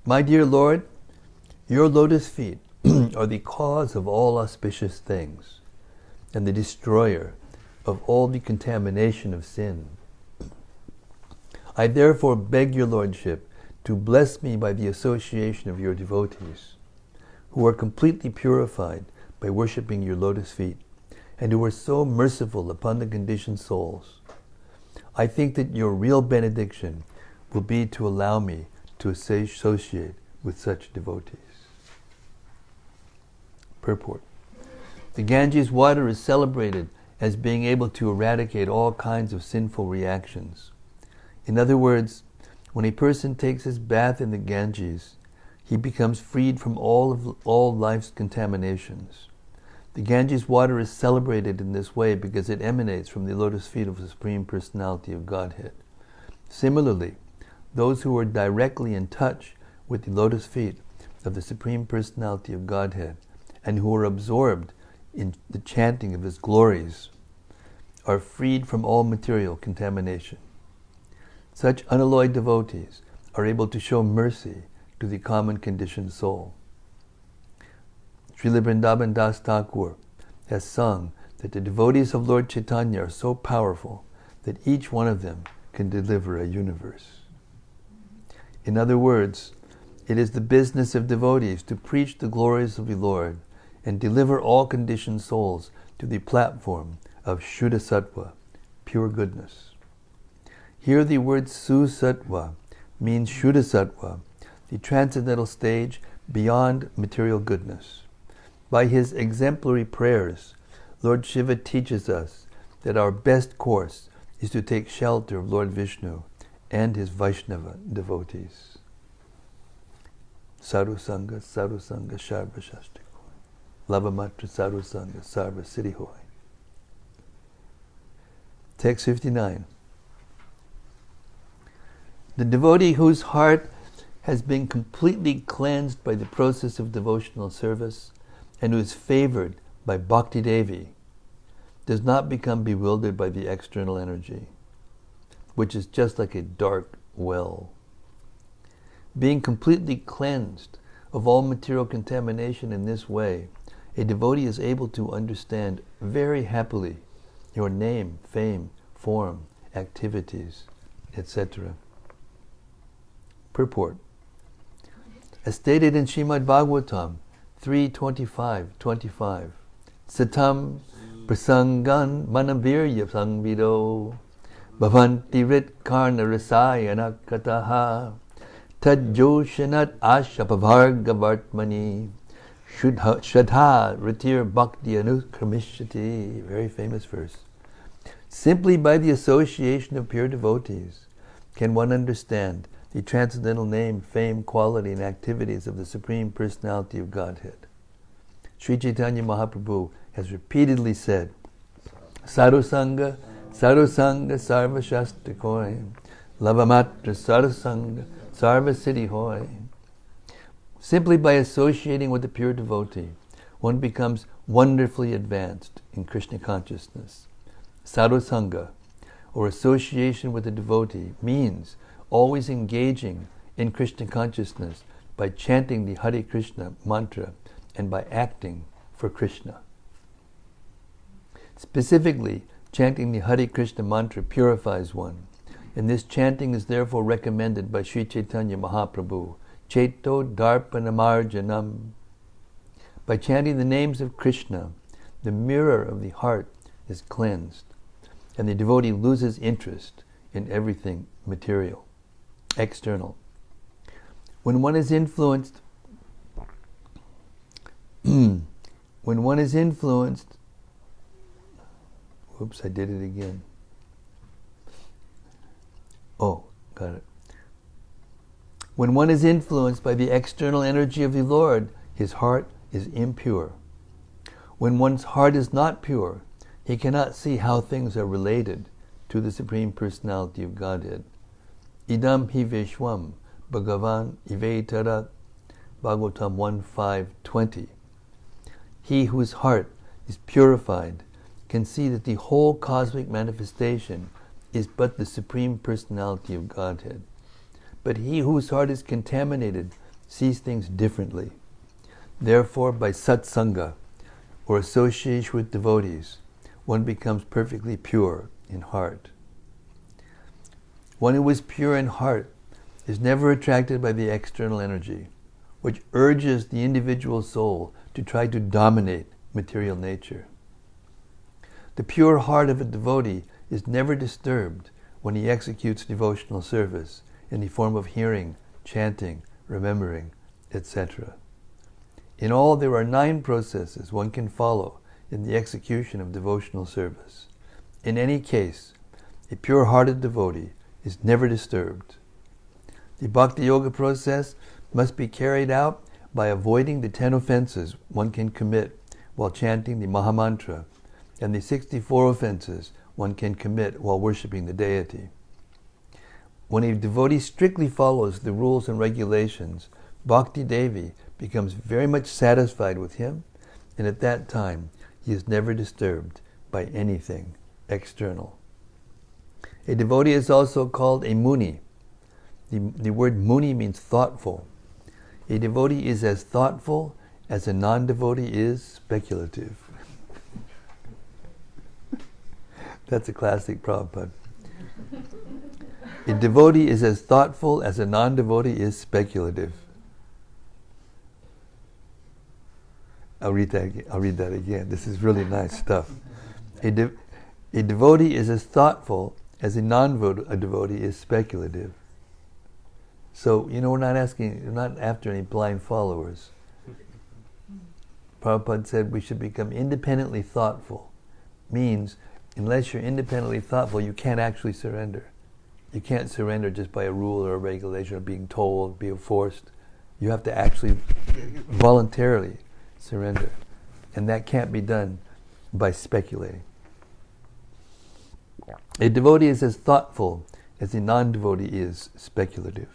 My dear Lord, your lotus feet are the cause of all auspicious things, and the destroyer of all the contamination of sin. I therefore beg your Lordship to bless me by the association of your devotees, who are completely purified by worshipping your lotus feet, and who are so merciful upon the conditioned souls. I think that your real benediction will be to allow me to associate with such devotees. Purport. The Ganges water is celebrated as being able to eradicate all kinds of sinful reactions. In other words, when a person takes his bath in the Ganges, he becomes freed from all life's contaminations. The Ganges water is celebrated in this way because it emanates from the lotus feet of the Supreme Personality of Godhead. Similarly, those who are directly in touch with the lotus feet of the Supreme Personality of Godhead and who are absorbed in the chanting of His glories are freed from all material contamination. Such unalloyed devotees are able to show mercy to the common conditioned soul. Srila Vrindavan Das Thakur has sung that the devotees of Lord Chaitanya are so powerful that each one of them can deliver a universe. In other words, it is the business of devotees to preach the glories of the Lord and deliver all conditioned souls to the platform of Shuddha Sattva, pure goodness. Here the word Susattva means Shuddha Sattva, the transcendental stage beyond material goodness. By his exemplary prayers, Lord Shiva teaches us that our best course is to take shelter of Lord Vishnu and his Vaishnava devotees. Sadhu Sangha, Sharva Shastra Hoy. Lavamatra Sadhu Sangha, Sarva Siddhi Hoy. Text 59. The devotee whose heart has been completely cleansed by the process of devotional service and who is favored by Bhakti Devi does not become bewildered by the external energy, which is just like a dark well. Being completely cleansed of all material contamination in this way, a devotee is able to understand very happily your name, fame, form, activities, etc. Purport. As stated in Srimad-Bhagavatam 3:25, Satam prasangan manavirya sangvido bhavanti rit karna rasayana kataha tadjoshanat ashapavargavartmani shadha ritir bhakti anukramishati. Very famous verse. Simply by the association of pure devotees can one understand the transcendental name, fame, quality, and activities of the Supreme Personality of Godhead. Sri Chaitanya Mahaprabhu has repeatedly said, Sarusanga, Sarusanga, Sarva Shastra Koi, Lavamatra Sarusanga, Sarva Siddhi Hoy. Simply by associating with the pure devotee, one becomes wonderfully advanced in Krishna consciousness. Sarusanga, or association with a devotee, means always engaging in Krishna consciousness by chanting the Hare Krishna mantra and by acting for Krishna. Specifically, chanting the Hare Krishna mantra purifies one, and this chanting is therefore recommended by Sri Chaitanya Mahaprabhu, Cheto Darpanamarjanam. By chanting the names of Krishna, the mirror of the heart is cleansed, and the devotee loses interest in everything material, external. When one is influenced, oops, I did it again. Oh, got it. When one is influenced by the external energy of the Lord, his heart is impure. When one's heart is not pure, he cannot see how things are related to the Supreme Personality of Godhead. Idam hi vishwam bhagavan ivetara, Bhagavatam 1:5-20. He whose heart is purified can see that the whole cosmic manifestation is but the Supreme Personality of Godhead. But he whose heart is contaminated sees things differently. Therefore, by satsanga, or association with devotees, one becomes perfectly pure in heart. One who is pure in heart is never attracted by the external energy, which urges the individual soul to try to dominate material nature. The pure heart of a devotee is never disturbed when he executes devotional service in the form of hearing, chanting, remembering, etc. In all, there are 9 processes one can follow in the execution of devotional service. In any case, a pure-hearted devotee is never disturbed. The Bhakti Yoga process must be carried out by avoiding the 10 offenses one can commit while chanting the Mahamantra and the 64 offenses one can commit while worshipping the deity. When a devotee strictly follows the rules and regulations, Bhakti Devi becomes very much satisfied with him, and at that time he is never disturbed by anything external. A devotee is also called a muni. The word muni means thoughtful. A devotee is as thoughtful as a non-devotee is speculative. That's a classic Prabhupada. A devotee is as thoughtful as a non-devotee is speculative. I'll read that again. This is really nice stuff. A devotee is as thoughtful as a non-devotee is speculative. So, we're not after any blind followers. Prabhupada said we should become independently thoughtful. Means, unless you're independently thoughtful, you can't actually surrender. You can't surrender just by a rule or a regulation or being told, being forced. You have to actually voluntarily surrender. And that can't be done by speculating. A devotee is as thoughtful as a non-devotee is speculative.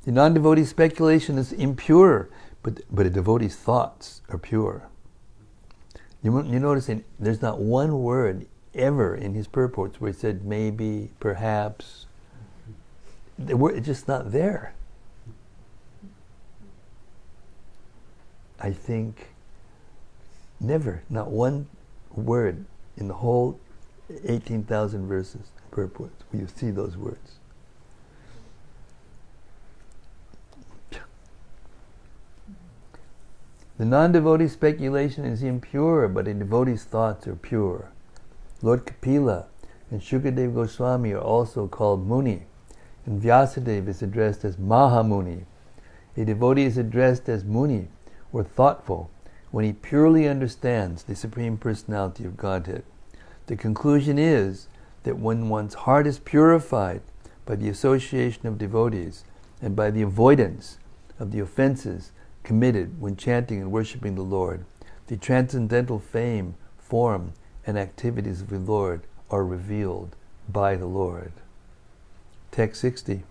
The non-devotee's speculation is impure, but a devotee's thoughts are pure. You notice there's not one word ever in his purports where he said maybe, perhaps. It's just not there. I think, never, not one word in the whole 18,000 verses, purport, where you see those words. The non-devotee's speculation is impure, but a devotee's thoughts are pure. Lord Kapila and Shukadev Goswami are also called Muni, and Vyasadeva is addressed as Mahamuni. A devotee is addressed as Muni, or thoughtful, when he purely understands the Supreme Personality of Godhead. The conclusion is that when one's heart is purified by the association of devotees and by the avoidance of the offenses committed when chanting and worshipping the Lord, the transcendental fame, form, and activities of the Lord are revealed by the Lord. Text 60.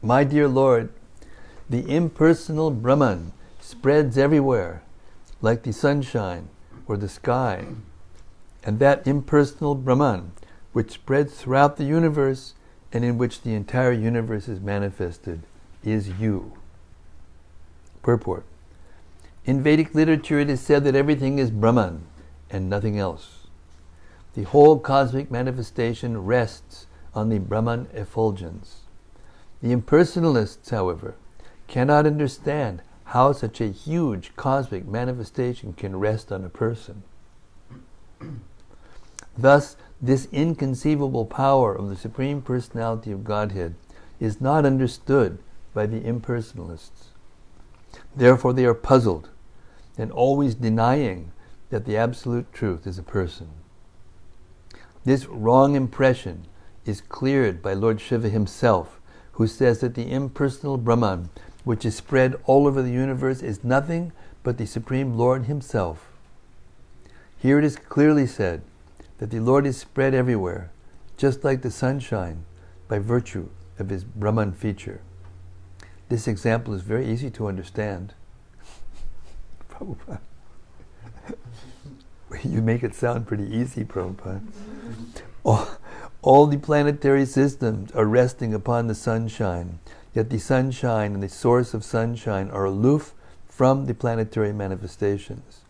My dear Lord, the impersonal Brahman spreads everywhere, like the sunshine or the sky. And that impersonal Brahman, which spreads throughout the universe and in which the entire universe is manifested, is you. Purport. In Vedic literature it is said that everything is Brahman and nothing else. The whole cosmic manifestation rests on the Brahman effulgence. The impersonalists, however, cannot understand how such a huge cosmic manifestation can rest on a person. Thus, this inconceivable power of the Supreme Personality of Godhead is not understood by the impersonalists. Therefore they are puzzled and always denying that the Absolute Truth is a person. This wrong impression is cleared by Lord Shiva himself, who says that the impersonal Brahman, which is spread all over the universe, is nothing but the Supreme Lord himself. Here it is clearly said that the Lord is spread everywhere, just like the sunshine, by virtue of his Brahman feature. This example is very easy to understand. Prabhupada. You make it sound pretty easy, Prabhupada. All the planetary systems are resting upon the sunshine, yet the sunshine and the source of sunshine are aloof from the planetary manifestations.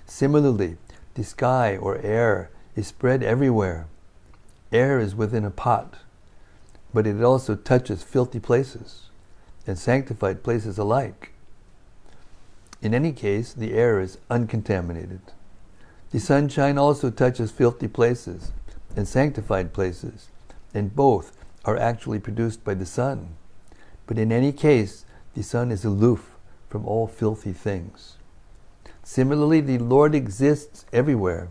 Similarly, the sky or air is spread everywhere. Air is within a pot, but it also touches filthy places and sanctified places alike. In any case, the air is uncontaminated. The sunshine also touches filthy places and sanctified places, and both are actually produced by the sun. But in any case, the sun is aloof from all filthy things. Similarly, the Lord exists everywhere.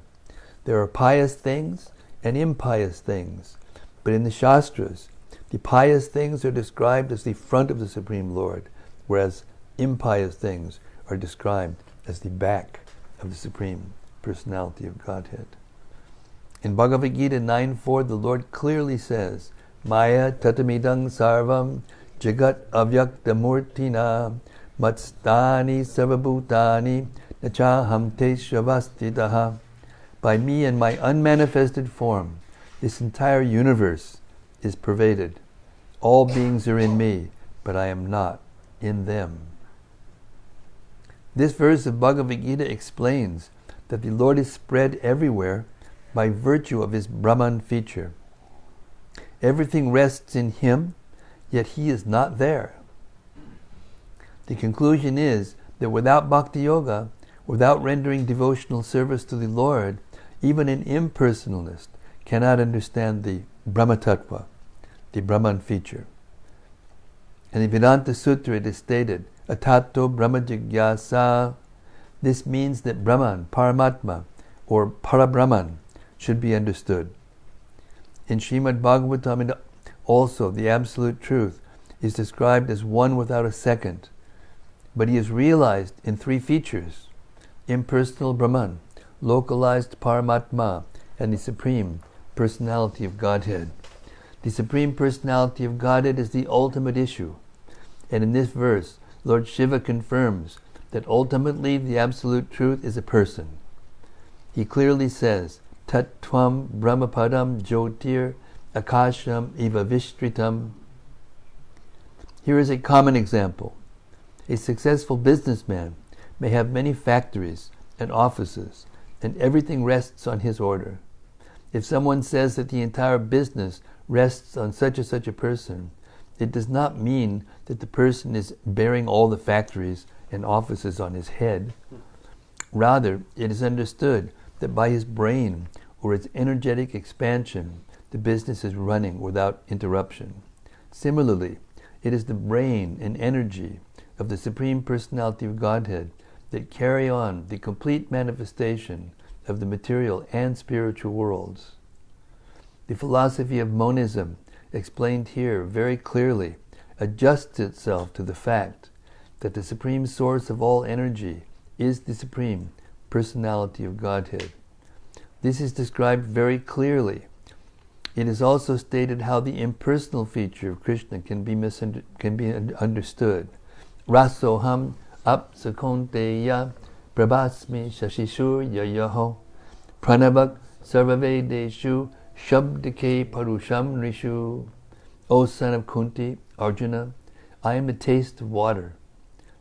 There are pious things and impious things, but in the Shastras, the pious things are described as the front of the Supreme Lord, whereas impious things are described as the back of the Supreme Personality of Godhead. In Bhagavad Gita 9.4, the Lord clearly says, Maya tatamidang sarvam jagat avyaktamurtina matstani sarvabhutani nachaham te shavastitaha. By me and my unmanifested form, this entire universe is pervaded. All beings are in me, but I am not in them. This verse of Bhagavad Gita explains that the Lord is spread everywhere by virtue of his Brahman feature. Everything rests in him, yet he is not there. The conclusion is that without bhakti yoga, without rendering devotional service to the Lord, even an impersonalist cannot understand the Brahma Tattva, the Brahman feature. In the Vedanta Sutra it is stated, Atato Brahma Jigyasa. This means that Brahman, Paramatma, or Parabrahman, should be understood. In Srimad-Bhagavatam also the Absolute Truth is described as one without a second, but he is realized in three features: impersonal Brahman, localized Paramatma, and the Supreme Personality of Godhead. The Supreme Personality of Godhead is the ultimate issue, and in this verse, Lord Shiva confirms that ultimately the Absolute Truth is a person. He clearly says, Tat Tvam Brahmapadam Jyotir Akasham Iva Vishtritam. Here is a common example. A successful businessman may have many factories and offices, and everything rests on his order. If someone says that the entire business rests on such and such a person, it does not mean that the person is bearing all the factories and offices on his head. Rather, it is understood that by his brain or its energetic expansion, the business is running without interruption. Similarly, it is the brain and energy of the Supreme Personality of Godhead that carry on the complete manifestation of the material and spiritual worlds. The philosophy of monism, explained here very clearly, adjusts itself to the fact that the Supreme Source of all energy is the Supreme Personality of Godhead. This is described very clearly. It is also stated how the impersonal feature of Krishna can be understood. Rasoham apsakonteya prabhasmi shashishur yayaho pranavak sarvavedeshu shabdike parusham rishu. O son of Kunti, Arjuna, I am the taste of water,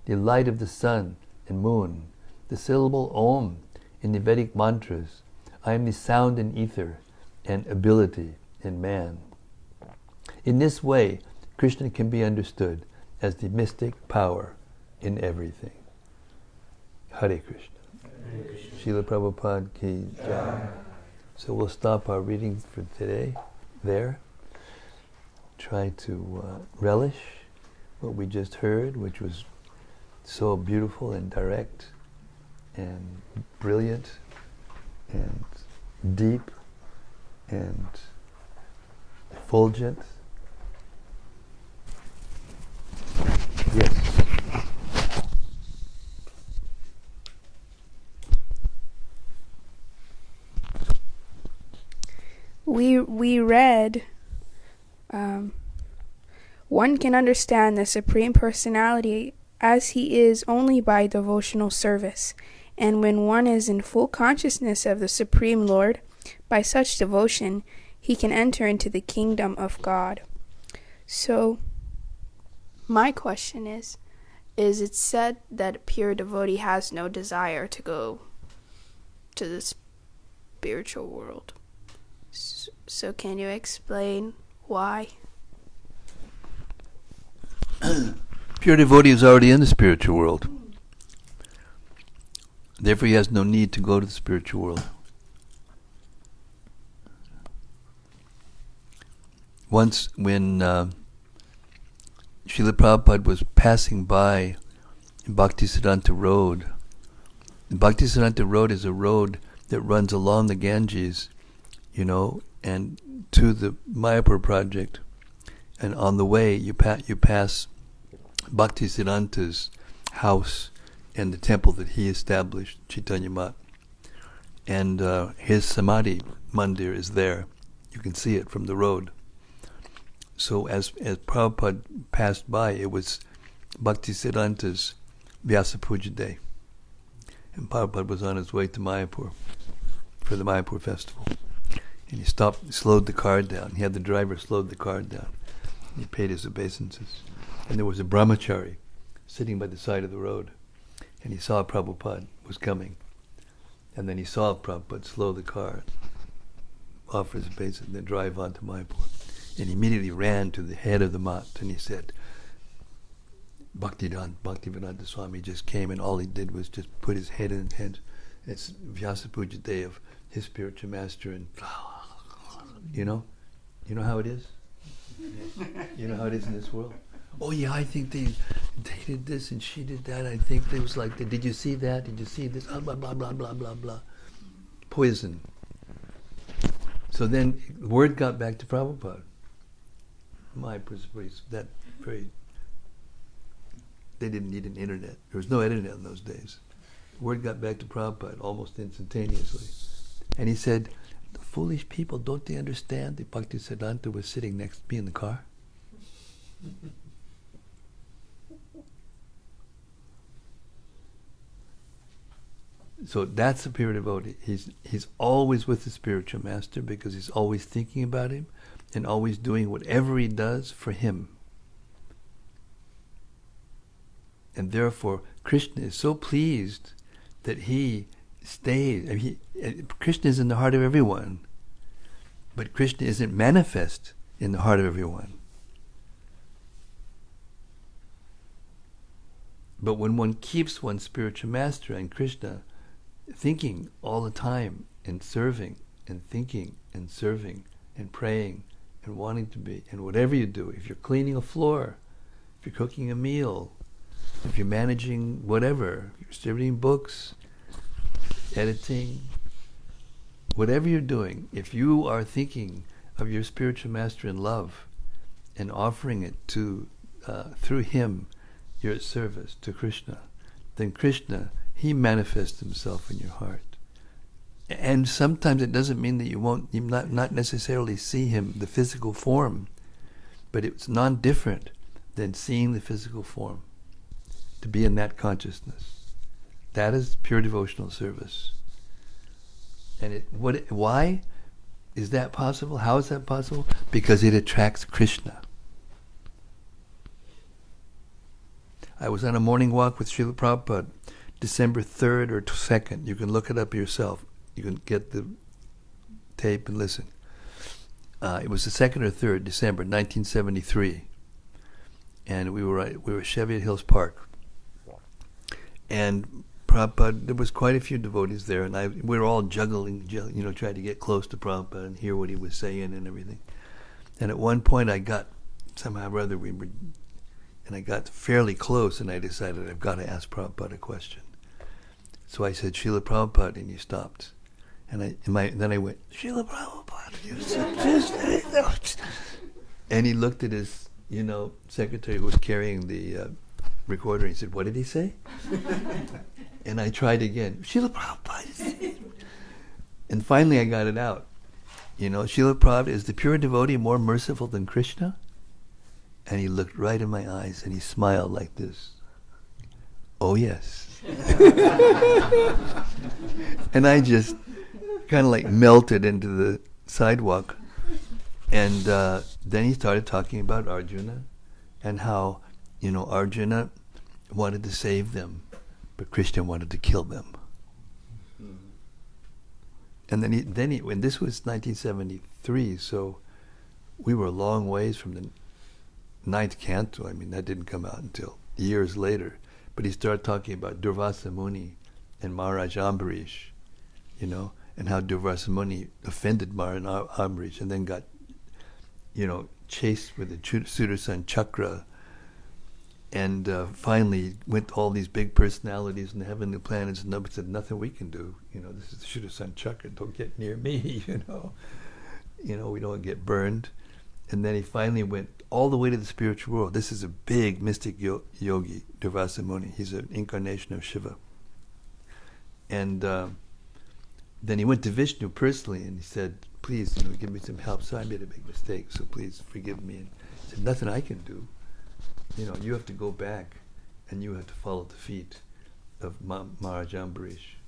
the light of the sun and moon, the syllable Om in the Vedic mantras. I am the sound in ether and ability in man. In this way, Krishna can be understood as the mystic power in everything. Hare Krishna. Srila Prabhupada ki jai. So we'll stop our reading for today there. Try to relish what we just heard, which was so beautiful and direct and brilliant and deep and effulgent. Yes. We read, one can understand the Supreme Personality as he is only by devotional service, and when one is in full consciousness of the Supreme Lord, by such devotion, he can enter into the kingdom of God. So, my question is it said that a pure devotee has no desire to go to the spiritual world? So can you explain why? Pure devotee is already in the spiritual world. Therefore, he has no need to go to the spiritual world. Once, when Srila Prabhupada was passing by Bhaktisiddhanta Road, the Bhaktisiddhanta Road is a road that runs along the Ganges, and to the Mayapur project. And on the way, you pass Bhaktisiddhanta's house and the temple that he established, Chaitanya Mat. And his Samadhi Mandir is there. You can see it from the road. So as Prabhupada passed by, it was Bhaktisiddhanta's Vyasa Puja Day. And Prabhupada was on his way to Mayapur for the Mayapur festival. And he slowed the car down. He had the driver slowed the car down. And he paid his obeisances. And there was a brahmachari sitting by the side of the road. And he saw Prabhupada was coming. And then he saw Prabhupada slow the car, offer his obeisance, and then drive on to Mayapur. And he immediately ran to the head of the mat and he said, Bhaktivedanta Swami just came, and all he did was just put his head in his hands. It's Vyasa Puja Day of his spiritual master, and you know how it is? You know how it is in this world? Oh yeah, I think they did this and she did that. I think it was like, did you see that? Did you see this? Blah, blah, blah, blah, blah, blah. Poison. So then word got back to Prabhupada. They didn't need an internet. There was no internet in those days. Word got back to Prabhupada almost instantaneously. And he said, the foolish people, don't they understand that Bhaktisiddhanta was sitting next to me in the car? So that's a pure devotee. He's always with the spiritual master because he's always thinking about him and always doing whatever he does for him. And therefore, Krishna is so pleased that he stays. I mean, Krishna is in the heart of everyone, but Krishna isn't manifest in the heart of everyone. But when one keeps one's spiritual master and Krishna thinking all the time and serving and thinking and serving and praying and wanting to be, and whatever you do, if you're cleaning a floor, if you're cooking a meal, if you're managing whatever, you're distributing books, editing, whatever you're doing, if you are thinking of your spiritual master in love and offering it to through him, your service to Krishna, then Krishna, he manifests himself in your heart. And sometimes it doesn't mean that you not necessarily see him, the physical form, but it's non-different than seeing the physical form, to be in that consciousness. That is pure devotional service. And why is that possible? How is that possible? Because it attracts Krishna. I was on a morning walk with Srila Prabhupada, December 3rd or 2nd. You can look it up yourself. You can get the tape and listen. It was the 2nd or 3rd December, 1973. And we were at Cheviot Hills Park. And Prabhupada, there was quite a few devotees there, and we were all juggling, trying to get close to Prabhupada and hear what he was saying and everything. And at one point I got fairly close, and I decided I've got to ask Prabhupada a question. So I said, Srila Prabhupada, and he stopped. And then I went, Srila Prabhupada. And he looked at his, secretary who was carrying the recorder, and he said, what did he say? And I tried again, Srila Prabhupada. And finally I got it out. Srila Prabhupada, is the pure devotee more merciful than Krishna? And he looked right in my eyes and he smiled like this. Oh yes. And I just kind of like melted into the sidewalk. And then he started talking about Arjuna and how, Arjuna wanted to save them, but Krishna wanted to kill them. And then he when this was 1973, so we were a long ways from the 9th canto. I mean, that didn't come out until years later. But he started talking about Durvasa Muni and Maharaj Ambarish, and how Durvasa Muni offended Maharaj Ambarish and then got, chased with the Sudarshan Chakra, and finally went to all these big personalities in the heavenly planets, and nobody said, nothing we can do. This is the Sudarshan Chakra, don't get near me, we don't get burned. And then he finally went all the way to the spiritual world. This is a big mystic yogi, Durvasa Muni. He's an incarnation of Shiva. And then he went to Vishnu personally, and he said, please, give me some help. So I made a big mistake, so please forgive me. And he said, nothing I can do. You have to go back, and you have to follow the feet of Maharaj Ambarish.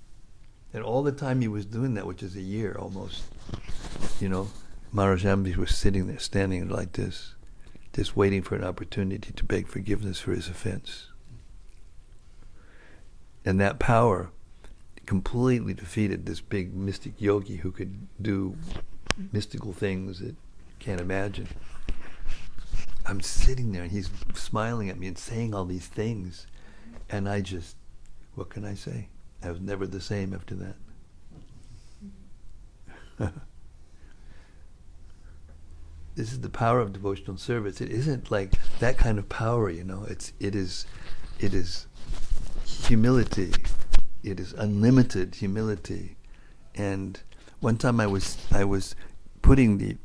And all the time he was doing that, which is a year almost, Maharaj Ambarish was sitting there, standing like this, just waiting for an opportunity to beg forgiveness for his offense. And that power completely defeated this big mystic yogi who could do mystical things that you can't imagine. I'm sitting there and he's smiling at me and saying all these things, and I just, what can I say? I was never the same after that. This is the power of devotional service. It isn't like that kind of power, It is humility. It is unlimited humility. And one time I was putting the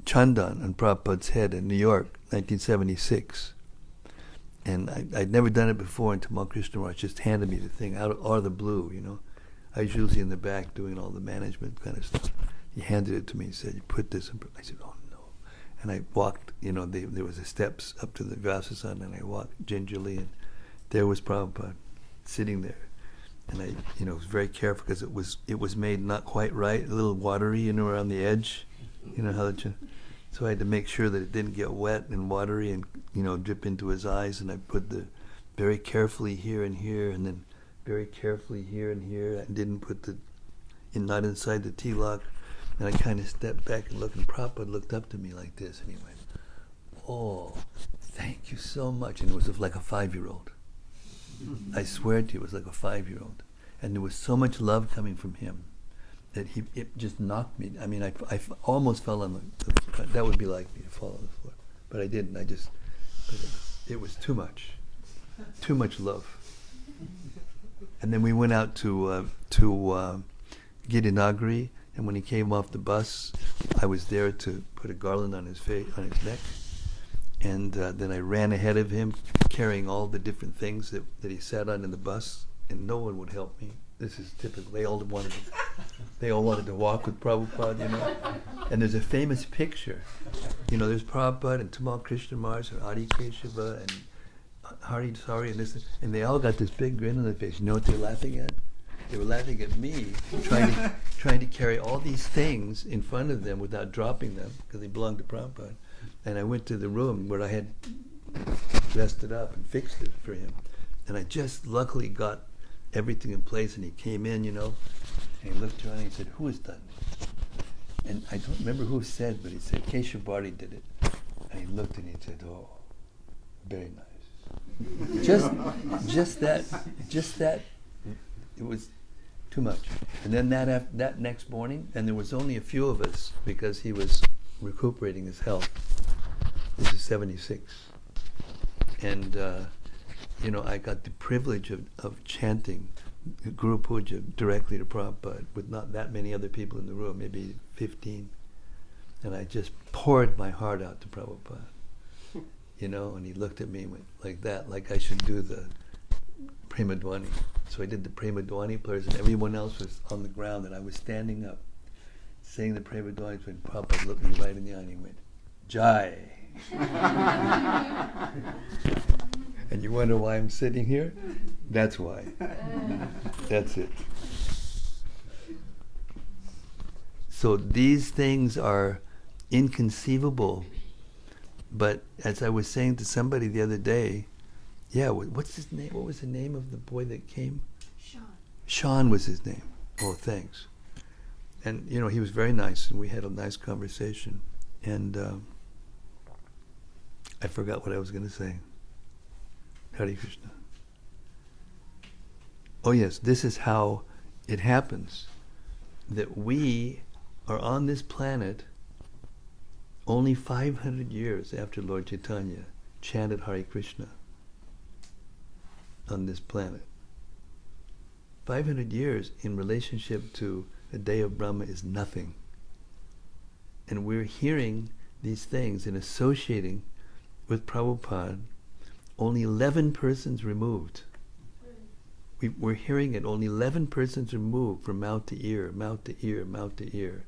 chandan on Prabhupada's head in New York, 1976. And I'd never done it before until Malkrishna Maharaj just handed me the thing out of the blue, I was usually in the back doing all the management kind of stuff. He handed it to me and said, you put this in. I said, oh no. And I walked, there was the steps up to the Vyasasana, and I walked gingerly, and there was Prabhupada sitting there. And I, was very careful because it was made not quite right, a little watery, around the edge. So I had to make sure that it didn't get wet and watery and, drip into his eyes, and I put the very carefully here and here, and then very carefully here and here. I didn't put not inside the tilak, and I kind of stepped back and looked, and Prabhupada looked up to me like this, and he went, "Oh, thank you so much." And it was like a 5-year-old. I swear to you, it was like a 5-year-old. And there was so much love coming from him that it just knocked me. I mean, I almost fell on the that would be like me to fall on the floor. But I didn't. It was too much. Too much love. And then we went out to Girinagri, and when he came off the bus, I was there to put a garland on his neck. And then I ran ahead of him, carrying all the different things that he sat on in the bus, and no one would help me. This is typical. They all wanted to walk with Prabhupada, And there's a famous picture. There's Prabhupada and Tamal Krishna Mars and Adi Keshava and Hari Sari and this, and they all got this big grin on their face. You know what they're laughing at? They were laughing at me, trying to carry all these things in front of them without dropping them, because they belonged to Prabhupada. And I went to the room where I had dressed it up and fixed it for him. And I just luckily got everything in place, and he came in, and he looked around and he said, "Who has done this?" And I don't remember who said, but he said, "Keshav Bharti did it." And he looked and he said, "Oh, very nice." Just that, it was too much. And then that next morning, and there was only a few of us because he was recuperating his health. This is 76. And, I got the privilege of chanting Guru Puja directly to Prabhupada with not that many other people in the room, maybe 15. And I just poured my heart out to Prabhupada, and he looked at me and went like that, like I should do the Prema Dhwani. So I did the Prema Dhwani prayers, and everyone else was on the ground, and I was standing up, saying the Prema Dhwani, when Prabhupada looked me right in the eye and he went, "Jai." And you wonder why I'm sitting here? That's why. That's it. So these things are inconceivable. But as I was saying to somebody the other day, what's his name? What was the name of the boy that came? Sean was his name. Oh, thanks. And, he was very nice, and we had a nice conversation. And I forgot what I was going to say. Hare Krishna. Oh yes, this is how it happens. That we are on this planet only 500 years after Lord Chaitanya chanted Hare Krishna on this planet. 500 years in relationship to the day of Brahma is nothing. And we're hearing these things and associating with Prabhupada only 11 persons removed. We're hearing it only 11 persons removed from mouth to ear, mouth to ear, mouth to ear.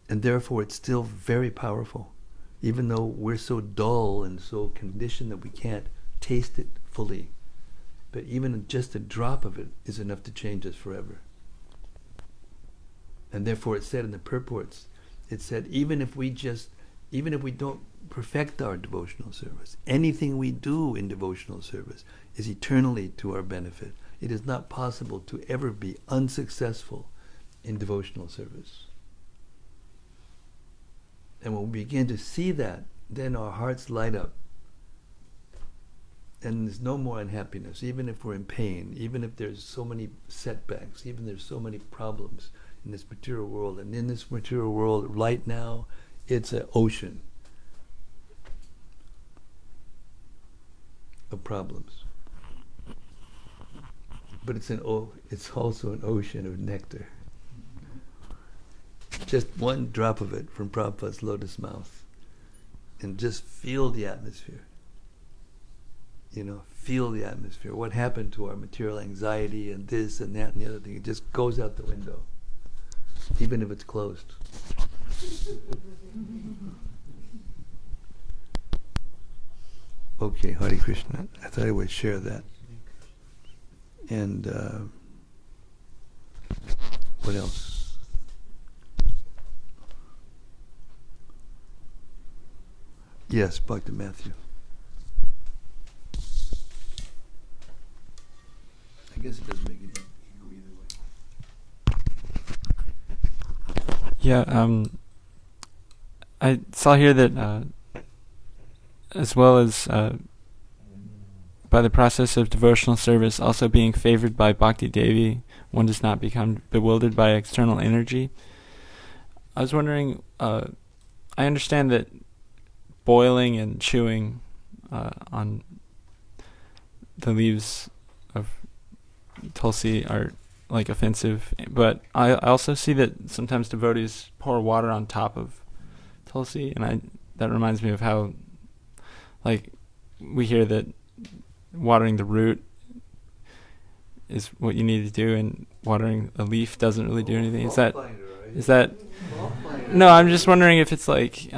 And therefore it's still very powerful, even though we're so dull and so conditioned that we can't taste it fully. But even just a drop of it is enough to change us forever. And therefore it said in the purports, it said even if we don't perfect our devotional service, anything we do in devotional service is eternally to our benefit. It is not possible to ever be unsuccessful in devotional service. And when we begin to see that, then our hearts light up. And there's no more unhappiness, even if we're in pain, even if there's so many setbacks, even there's so many problems in this material world. And in this material world, right now, it's an ocean of problems. But it's also an ocean of nectar. Just one drop of it from Prabhupada's lotus mouth. And just feel the atmosphere. Feel the atmosphere. What happened to our material anxiety and this and that and the other thing? It just goes out the window. Even if it's closed. Okay, Hare Krishna. I thought I would share that. And what else? Yes, Bhakti Matthew. I guess it doesn't make it go either way. Yeah, I saw here that as well as by the process of devotional service also being favored by Bhakti Devi, one does not become bewildered by external energy. I was wondering, I understand that boiling and chewing on the leaves of tulsi are like offensive, but I also see that sometimes devotees pour water on top of tulsi, and that reminds me of how, like, we hear that watering the root is what you need to do, and watering a leaf doesn't really do anything. Is that no, I'm just wondering if it's like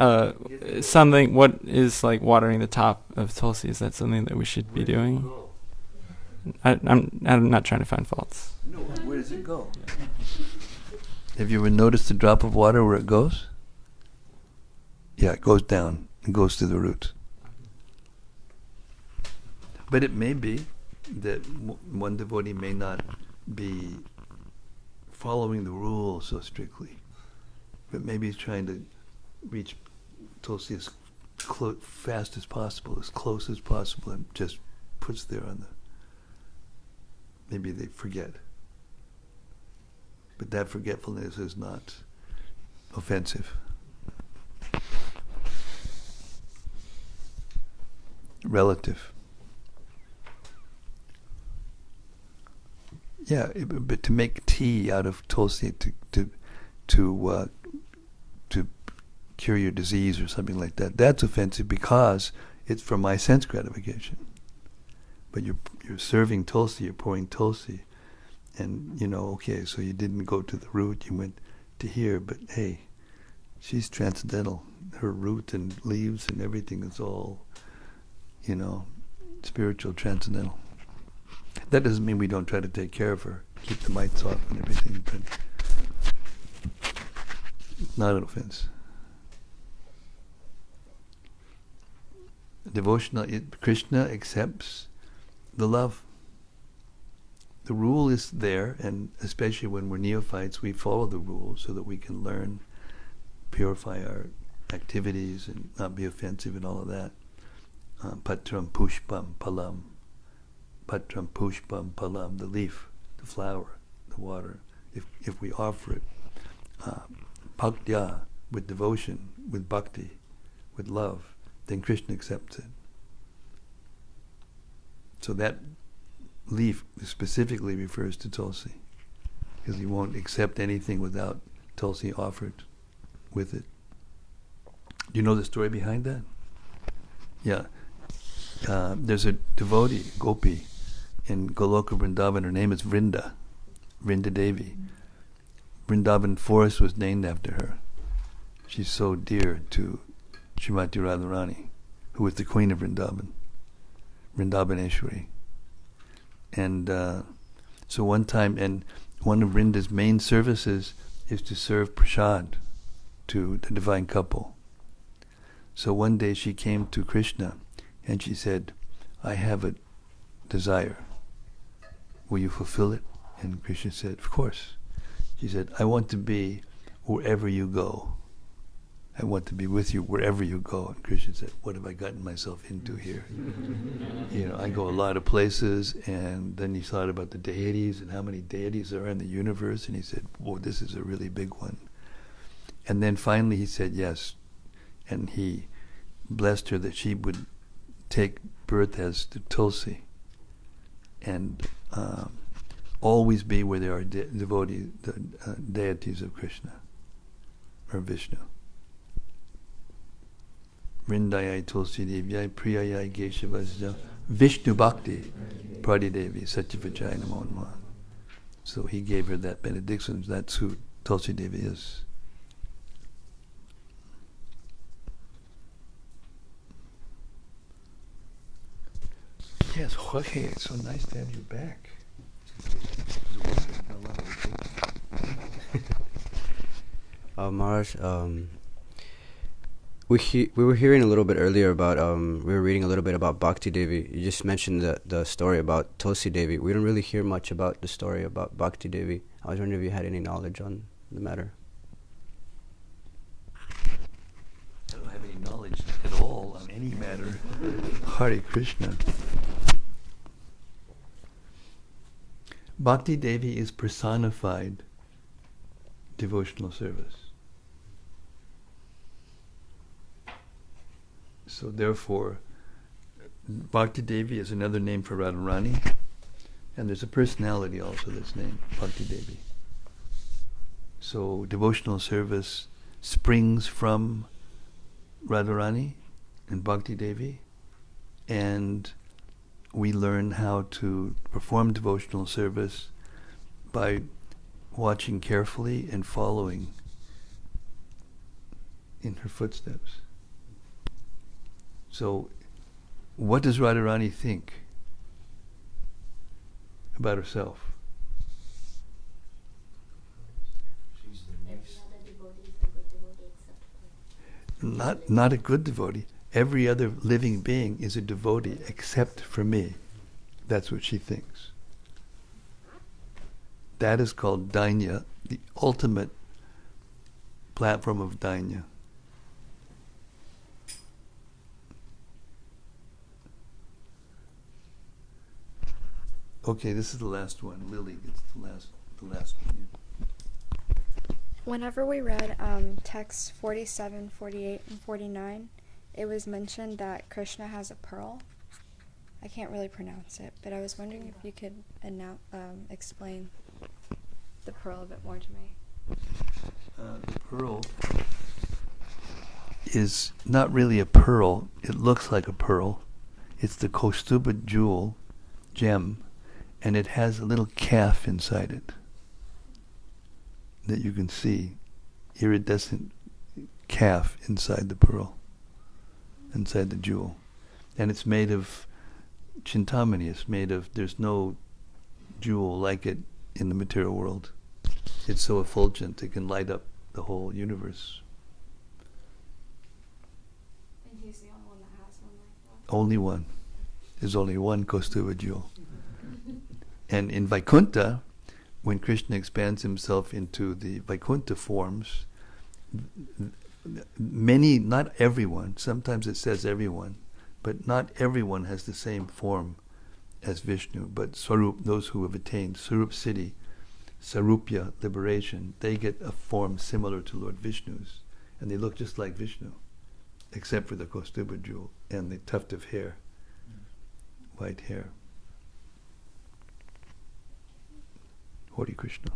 something, what is like watering the top of tulsi, is that something that we should be doing? I'm not trying to find faults. No, where does it go? Have you ever noticed the drop of water where it goes? Yeah, it goes down. It goes to the root. But it may be that one devotee may not be following the rules so strictly, but maybe he's trying to reach tulsi as fast as possible, as close as possible, and just puts there on the... Maybe they forget. But that forgetfulness is not offensive. Relative. Yeah, but to make tea out of tulsi to cure your disease or something like that, that's offensive because it's for my sense gratification. But you're serving tulsi, you're pouring tulsi, and okay, so you didn't go to the root, you went to here, but hey, she's transcendental. Her root and leaves and everything is all, spiritual, transcendental. That doesn't mean we don't try to take care of her, keep the mites off and everything, but it's not an offense. Devotional, Krishna accepts the love. The rule is there, and especially when we're neophytes, we follow the rules so that we can learn, purify our activities and not be offensive and all of that. Patram pushpam palam. Patram pushpam palam, the leaf, the flower, the water. If we offer it, bhaktya, with devotion, with bhakti, with love, then Krishna accepts it. So that leaf specifically refers to tulsi, because he won't accept anything without tulsi offered with it. Do you know the story behind that? Yeah. There's a devotee, Gopi, in Goloka Vrindavan. Her name is Vrinda Devi. Vrindavan forest was named after her. She's so dear to Srimati Radharani, who was the queen of Vrindavan, Vrindavaneshwari. And so one time, and one of Vrinda's main services is to serve prasad to the divine couple. So one day she came to Krishna and she said, I have a desire. Will you fulfill it? And Krishna said, of course. She said, I want to be wherever you go. I want to be with you wherever you go. And Krishna said, what have I gotten myself into here? I go a lot of places. And then he thought about the deities and how many deities there are in the universe. And he said, whoa, this is a really big one. And then finally he said yes. And he blessed her that she would take birth as the Tulsi and always be where there are devotees, deities of Krishna or Vishnu. Vrindayai Tulsi Devyai Priyayai Geshavasya Vishnu Bhakti Pradidevi Satyavajaya Namo Namaha. So he gave her that benediction. That's who Tulsi Devi is. Yes, Jorge, it's so nice to have you back. Maharaj, we were hearing a little bit earlier about we were reading a little bit about Bhakti Devi. You just mentioned the story about Tulsi Devi. We don't really hear much about the story about Bhakti Devi. I was wondering if you had any knowledge on the matter. I don't have any knowledge at all on any matter. Hare Krishna. Bhakti Devi is personified devotional service. So therefore, Bhakti Devi is another name for Radharani, and there's a personality also that's named Bhakti Devi. So devotional service springs from Radharani and Bhakti Devi, and we learn how to perform devotional service by watching carefully and following in her footsteps. So, what does Radharani think about herself? Not a good devotee. Every other living being is a devotee except for me. That's what she thinks. That is called Dainya, the ultimate platform of Dainya. Okay, this is the last one. Lily gets the last one. Whenever we read texts 47, 48, and 49, it was mentioned that Krishna has a pearl. I can't really pronounce it, but I was wondering if you could explain the pearl a bit more to me. The pearl is not really a pearl. It looks like a pearl. It's the Kaustuba jewel, gem, and it has a little calf inside it that you can see, iridescent calf inside the pearl, inside the jewel. And it's made of Chintamani. It's made of, there's no jewel like it in the material world. It's so effulgent, it can light up the whole universe. And he's the only one that has one like that? Only one. There's only one Kaustuba jewel. And in Vaikuntha, when Krishna expands himself into the Vaikuntha forms, many, not everyone, sometimes it says everyone, but not everyone has the same form as Vishnu, but Swarup, those who have attained Swarup Siddhi, Sarupya, liberation, they get a form similar to Lord Vishnu's, and they look just like Vishnu, except for the Kaustuba jewel and the tuft of hair, white hair. Hare Krishna.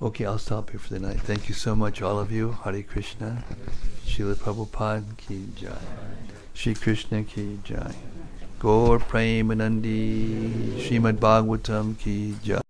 Okay, I'll stop here for the night. Thank you so much, all of you. Hare Krishna. Srila Prabhupada ki jai. Shri Krishna ki jai. Gaur Premanandi. Srimad-Bhagavatam ki jai.